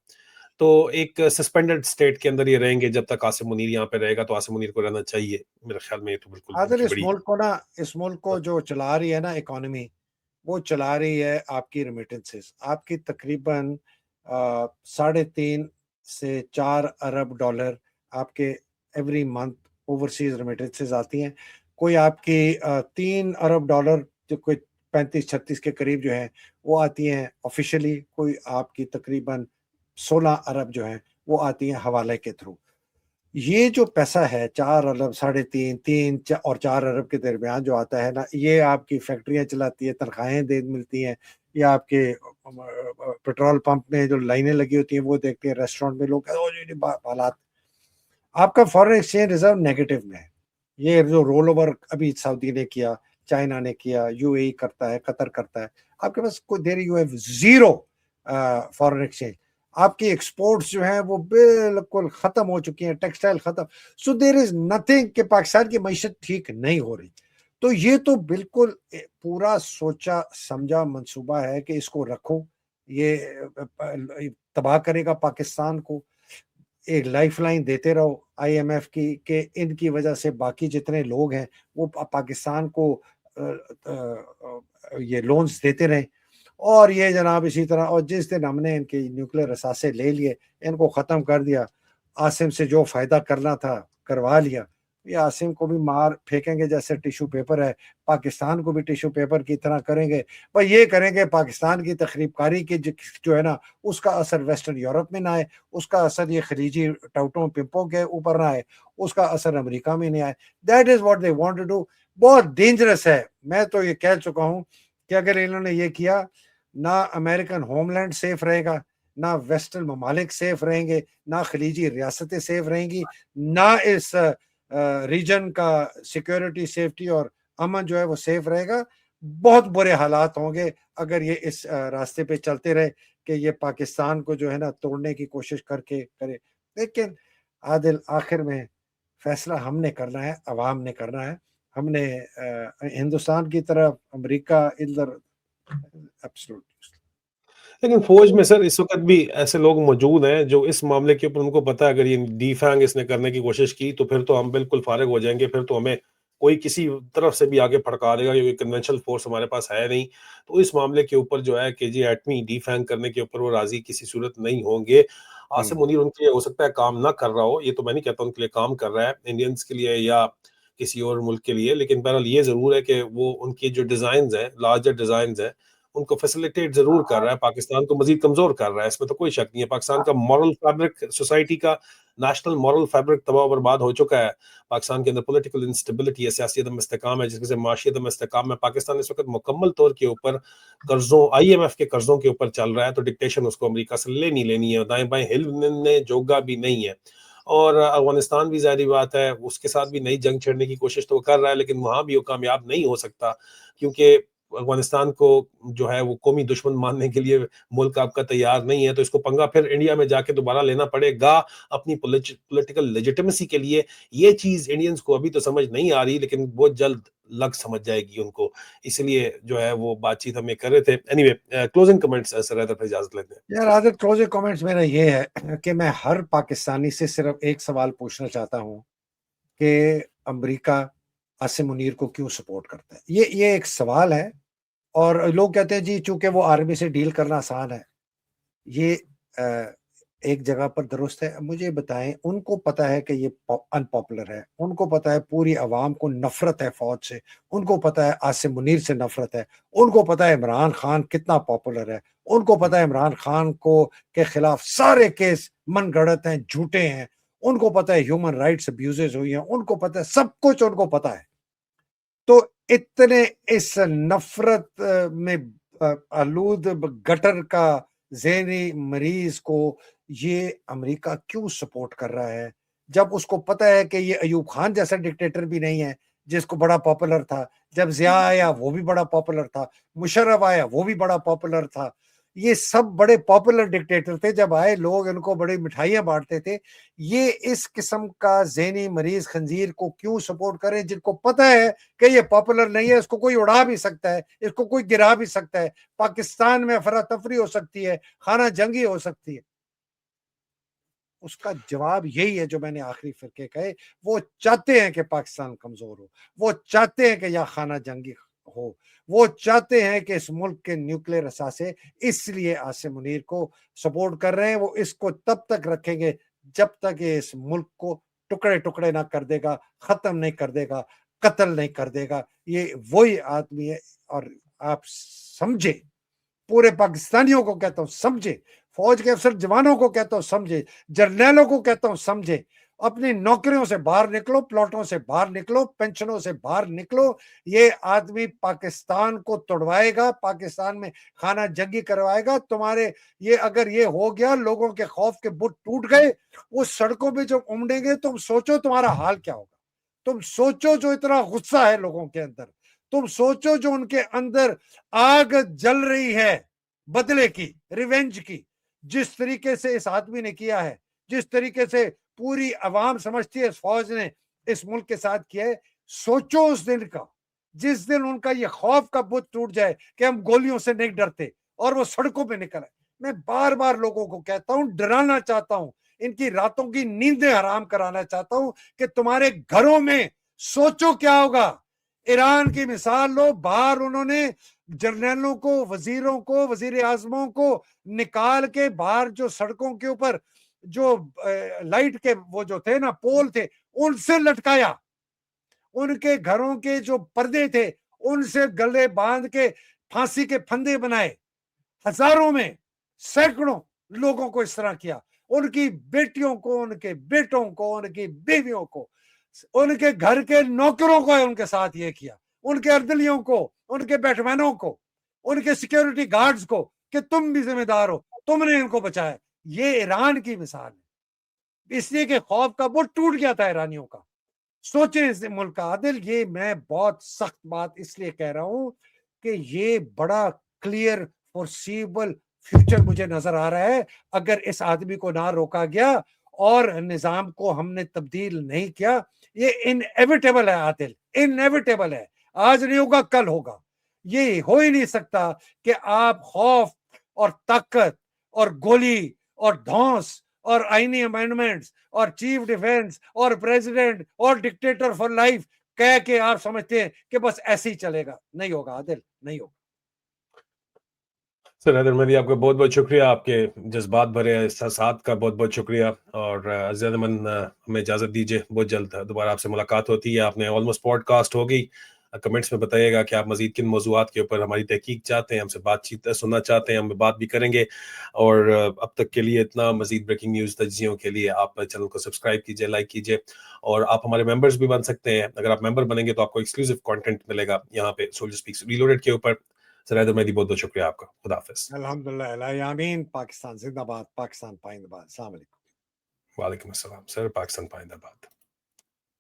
تو ایک سسپینڈڈ اسٹیٹ کے اندر یہ رہیں گے جب تک عاصم منیر یہاں پہ رہے گا. تو عاصم منیر کو رہنا چاہیے میرے خیال میں. یہ تو بالکل ان عادل کی اس بڑی ملک کو نا، اس ملک کو جو چلا رہی ہے نا اکانومی، وہ چلا رہی ہے آپ کی ریمیٹنسز. آپ کی تقریباً 3.5 سے 4 ارب ڈالر آپ کے ایوری منتھ اوورسیز ریمیٹنسز آتی ہیں. کوئی آپ کی 3 ارب ڈالر جو کوئی 35-36 کے قریب جو ہیں وہ آتی ہیں آفیشلی. کوئی آپ کی تقریباً 16 ارب جو ہیں وہ آتی ہیں حوالے کے تھرو. یہ جو پیسہ ہے 4 ارب، 3.5 اور 4 ارب کے درمیان جو آتا ہے نا، یہ آپ کی فیکٹریاں چلاتی ہے، تنخواہیں ملتی ہیں، یا آپ کے پیٹرول پمپ میں جو لائنیں لگی ہوتی ہیں وہ دیکھتے ہیں، ریسٹورنٹ میں لوگ حالات. آپ کا فارن ایکسچینج ریزرو نیگیٹو میں ہے. یہ جو رول اوور ابھی سعودی نے کیا، چائنا نے کیا، UAE کرتا ہے، قطر کرتا ہے، آپ کے پاس کوئی there you have zero foreign exchange. آپ کی ایکسپورٹس جو ہیں وہ بالکل ختم ہو چکی ہیں، ٹیکسٹائل ختم. سو دیر از نتھنگ کہ پاکستان کی معیشت ٹھیک نہیں ہو رہی. تو یہ تو بالکل پورا سوچا سمجھا منصوبہ ہے کہ اس کو رکھو، یہ تباہ کرے گا پاکستان کو. ایک لائف لائن دیتے رہو IMF کی کہ ان کی وجہ سے باقی جتنے لوگ ہیں وہ پاکستان کو یہ لونز دیتے رہیں. اور یہ جناب اسی طرح، اور جس دن ہم نے ان کے نیوکلیر اثاثے لے لیے، ان کو ختم کر دیا، عاصم سے جو فائدہ کرنا تھا کروا لیا، یہ عاصم کو بھی مار پھینکیں گے جیسے ٹیشو پیپر ہے، پاکستان کو بھی ٹیشو پیپر کی طرح کریں گے. بھائی یہ کریں گے پاکستان کی تخریب کاری کی جو ہے نا اس کا اثر ویسٹرن یورپ میں نہ آئے، اس کا اثر یہ خلیجی ٹوٹوں پمپوں کے اوپر نہ آئے، اس کا اثر امریکہ میں نہیں آئے. That is what they want to do. بہت ڈینجرس ہے. میں تو یہ کہہ چکا ہوں کہ اگر انہوں نے یہ کیا، نہ امریکن ہوم لینڈ سیف رہے گا، نہ ویسٹرن ممالک سیف رہیں گے، نہ خلیجی ریاستیں سیف رہیں گی، نہ اس ریجن کا سیکیورٹی، سیفٹی اور امن جو ہے وہ سیف رہے گا. بہت برے حالات ہوں گے اگر یہ اس راستے پہ چلتے رہے کہ یہ پاکستان کو جو ہے نا توڑنے کی کوشش کرے. لیکن عادل ایخر میں فیصلہ ہم نے کرنا ہے, عوام نے کرنا ہے. ہم نے ہندوستان کی طرف, امریکہ ادھر, لیکن فوج میں سر اس وقت بھی ایسے لوگ موجود ہیں جو اس معاملے کے اوپر ان کو پتا ہے اگر یہ ڈی فینگ اس نے کرنے کی کوشش کی تو پھر تو ہم بالکل فارغ ہو جائیں گے, پھر تو ہمیں کوئی کسی طرف سے بھی آگے پھڑکا دے گا, کیونکہ کنونشنل فورس ہمارے پاس ہے نہیں. تو اس معاملے کے اوپر جو ہے کہ جی ایٹمی ڈی فینگ کرنے کے اوپر وہ راضی کسی صورت نہیں ہوں گے. عاصم منیر ان کے لیے ہو سکتا ہے کام نہ کر رہا ہو, یہ تو میں نہیں کہتا ان کے لیے کام کر رہا ہے انڈینس کے لیے یا کسی اور ملک کے لیے, لیکن بہرحال یہ ضرور ہے کہ وہ ان کی جو ڈیزائنز ہیں, لارجر ڈیزائنز ہیں, ان کو فیسلیٹیٹ ضرور کر رہا ہے, پاکستان کو مزید کمزور کر رہا ہے, اس میں تو کوئی شک نہیں ہے. پاکستان کا مورل فیبرک, سوسائٹی کا نیشنل مورل فیبرک تباہ و برباد ہو چکا ہے. پاکستان کے اندر پولیٹیکل انسٹیبلٹی ہے, سیاسی عدم استحکام ہے, جس وجہ سے معاشی عدم استحکام ہے. پاکستان اس وقت مکمل طور کے اوپر قرضوں, آئی ایم ایف کے قرضوں کے اوپر چل رہا ہے, تو ڈکٹیشن اس کو امریکہ سے لینی ہے, دائیں بائیں ہلنے جوگا بھی نہیں ہے. اور افغانستان بھی ظاہری بات ہے اس کے ساتھ بھی نئی جنگ چھیڑنے کی کوشش تو وہ کر رہا ہے, لیکن وہاں بھی وہ کامیاب نہیں ہو سکتا, کیونکہ افغانستان کو جو ہے وہ قومی دشمن ماننے کے لیے ملک آپ کا تیار نہیں ہے. تو اس کو پنگا پھر انڈیا میں جا کے دوبارہ لینا پڑے گا اپنی پولیٹیکل لیجیٹمیسی کے لیے. یہ چیز انڈینز کو ابھی تو سمجھ نہیں آ رہی, لیکن بہت جلد لگ سمجھ جائے گی ان کو, اس لیے جو ہے وہ بات چیت ہمیں کر رہے تھے. اینی وے کلوزنگ کمنٹس سر ادھر پہ اجازت لیتے ہیں. یار عادت کلوزنگ کامنٹس میرا یہ ہے کہ میں ہر پاکستانی سے صرف ایک سوال پوچھنا چاہتا ہوں کہ امریکہ عاصم منیر کو کیوں سپورٹ کرتا ہے. یہ ایک سوال ہے, اور لوگ کہتے ہیں جی چونکہ وہ آرمی سے ڈیل کرنا آسان ہے. یہ ایک جگہ پر درست ہے. مجھے بتائیں, ان کو پتا ہے کہ یہ ان پاپولر ہے, ان کو پتا ہے پوری عوام کو نفرت ہے فوج سے, ان کو پتا ہے عاصم منیر سے نفرت ہے, ان کو پتا ہے عمران خان کتنا پاپولر ہے, ان کو پتا ہے عمران خان کو کے خلاف سارے کیس من گڑت ہیں, جھوٹے ہیں, ان کو پتا ہے ہیومن رائٹس ابیوزز ہوئی ہیں, ان کو پتا ہے سب کچھ, ان کو پتا ہے. تو اتنے اس نفرت میں آلود گٹر کا ذہنی مریض کو یہ امریکہ کیوں سپورٹ کر رہا ہے, جب اس کو پتا ہے کہ یہ ایوب خان جیسا ڈکٹیٹر بھی نہیں ہے جس کو بڑا پاپولر تھا, جب ضیاء آیا وہ بھی بڑا پاپولر تھا, مشرف آیا وہ بھی بڑا پاپولر تھا, یہ سب بڑے پاپولر ڈکٹیٹر تھے. جب آئے لوگ ان کو بڑی مٹھائیاں بانٹتے تھے. یہ اس قسم کا ذہنی مریض خنزیر کو کیوں سپورٹ کریں جن کو پتا ہے کہ یہ پاپولر نہیں ہے, اس کو کوئی اڑا بھی سکتا ہے, اس کو کوئی گرا بھی سکتا ہے, پاکستان میں افراتفری ہو سکتی ہے, خانہ جنگی ہو سکتی ہے. اس کا جواب یہی ہے جو میں نے آخری فرقے کہے. وہ چاہتے ہیں کہ پاکستان کمزور ہو, وہ چاہتے ہیں کہ یا خانہ جنگی ہو, وہ چاہتے ہیں کہ اس ملک کے نیوکلیر اثاثے, اس لیے عاصم منیر کو سپورٹ کر رہے ہیں. وہ اس کو تب تک رکھیں گے جب تک یہ اس ملک کو ٹکڑے ٹکڑے نہ کر دے گا, ختم نہیں کر دے گا, قتل نہیں کر دے گا. یہ وہی آدمی ہے. اور آپ سمجھے, پورے پاکستانیوں کو کہتا ہوں سمجھے, فوج کے افسر جوانوں کو کہتا ہوں سمجھے, جرنیلوں کو کہتا ہوں سمجھے, اپنی نوکریوں سے باہر نکلو, پلاٹوں سے باہر نکلو, پینشنوں سے باہر نکلو. یہ آدمی پاکستان کو توڑوائے گا, پاکستان میں خانہ جنگی کروائے گا. تمہارے یہ اگر یہ ہو گیا, لوگوں کے خوف کے بت ٹوٹ گئے, وہ سڑکوں پہ جو امڑیں گے, تم سوچو تمہارا حال کیا ہوگا. تم سوچو جو اتنا غصہ ہے لوگوں کے اندر, تم سوچو جو ان کے اندر آگ جل رہی ہے بدلے کی, ریونج کی, جس طریقے سے اس آدمی نے کیا ہے, جس طریقے سے پوری عوام سمجھتی ہے اس فوج نے اس ملک کے ساتھ کیا ہے. سوچو اس دن کا جس دن ان کا یہ خوف کا بت ٹوٹ جائے کہ ہم گولیوں سے نہیں ڈرتے اور وہ سڑکوں پہ نکل آئے. میں بار بار لوگوں کو کہتا ہوں, ڈرانا چاہتا ہوں, ان کی راتوں کی نیندیں حرام کرانا چاہتا ہوں کہ تمہارے گھروں میں سوچو کیا ہوگا. ایران کی مثال لو, باہر انہوں نے جرنیلوں کو, وزیروں کو, وزیر اعظموں کو نکال کے باہر جو سڑکوں کے اوپر جو لائٹ کے وہ جو تھے نا پول تھے, ان سے لٹکایا. ان کے گھروں کے جو پردے تھے ان سے گلے باندھ کے پھانسی کے پھندے بنائے. ہزاروں میں, سینکڑوں لوگوں کو اس طرح کیا. ان کی بیٹیوں کو, ان کے بیٹوں کو, ان کی بیویوں کو, ان کے گھر کے نوکروں کو ان کے ساتھ یہ کیا, ان کے اردلیوں کو, ان کے بیٹمینوں کو, ان کے سیکیورٹی گارڈز کو, کہ تم بھی ذمہ دار ہو, تم نے ان کو بچایا. یہ ایران کی مثال ہے, اس لیے کہ خوف کا بت ٹوٹ گیا تھا ایرانیوں کا. سوچیں اس ملک کا. عادل, یہ میں بہت سخت بات اس لیے کہہ رہا ہوں کہ یہ بڑا کلیئر فورسیبل فیوچر مجھے نظر آ رہا ہے. اگر اس آدمی کو نہ روکا گیا اور نظام کو ہم نے تبدیل نہیں کیا, یہ انیویٹیبل ہے عادل, انیویٹیبل ہے. آج نہیں ہوگا کل ہوگا. یہ ہو ہی نہیں سکتا کہ آپ خوف اور طاقت اور گولی اور دھونس اور آئینی امینڈمنٹس اور چیف ڈیفینس اور پریزیڈنٹ اور ڈکٹیٹر فار لائف کہہ کے آپ سمجھتے ہیں کہ بس ایسے ہی چلے گا. نہیں ہوگا عادل, نہیں ہوگا. سر حیدر مہدی, آپ کا بہت بہت شکریہ, آپ کے جذبات بھرے احساسات کا بہت بہت شکریہ. اور عزیز من, ہمیں اجازت دیجیے, بہت جلد دوبارہ آپ سے ملاقات ہوتی ہے. آپ نے آلموسٹ پوڈ کاسٹ ہوگی. کمنٹس میں بتائیے گا کہ آپ مزید کن موضوعات کے اوپر ہماری تحقیق چاہتے ہیں, ہم سے بات چیت سننا چاہتے ہیں. ہم بات بھی کریں گے. اور اب تک کے لیے اتنا. مزید بریکنگ نیوز تجزیوں کے لیے آپ چینل کو سبسکرائب کیجیے, لائک کیجیے, اور آپ ہمارے ممبرز بھی بن سکتے ہیں. اگر آپ ممبر بنیں گے تو آپ کو ایکسکلوسیو کانٹینٹ ملے گا یہاں پہ سولجر اسپیکس ریلوڈیڈ کے اوپر. سر حیدر مہدی, بہت بہت شکریہ آپ کا. خدا حافظ. الحمدللہ, الہی آمین. پاکستان زندہ باد, پاکستان پائندہ باد. السلام علیکم. وعلیکم السلام سر. پاکستان پائندہ باد.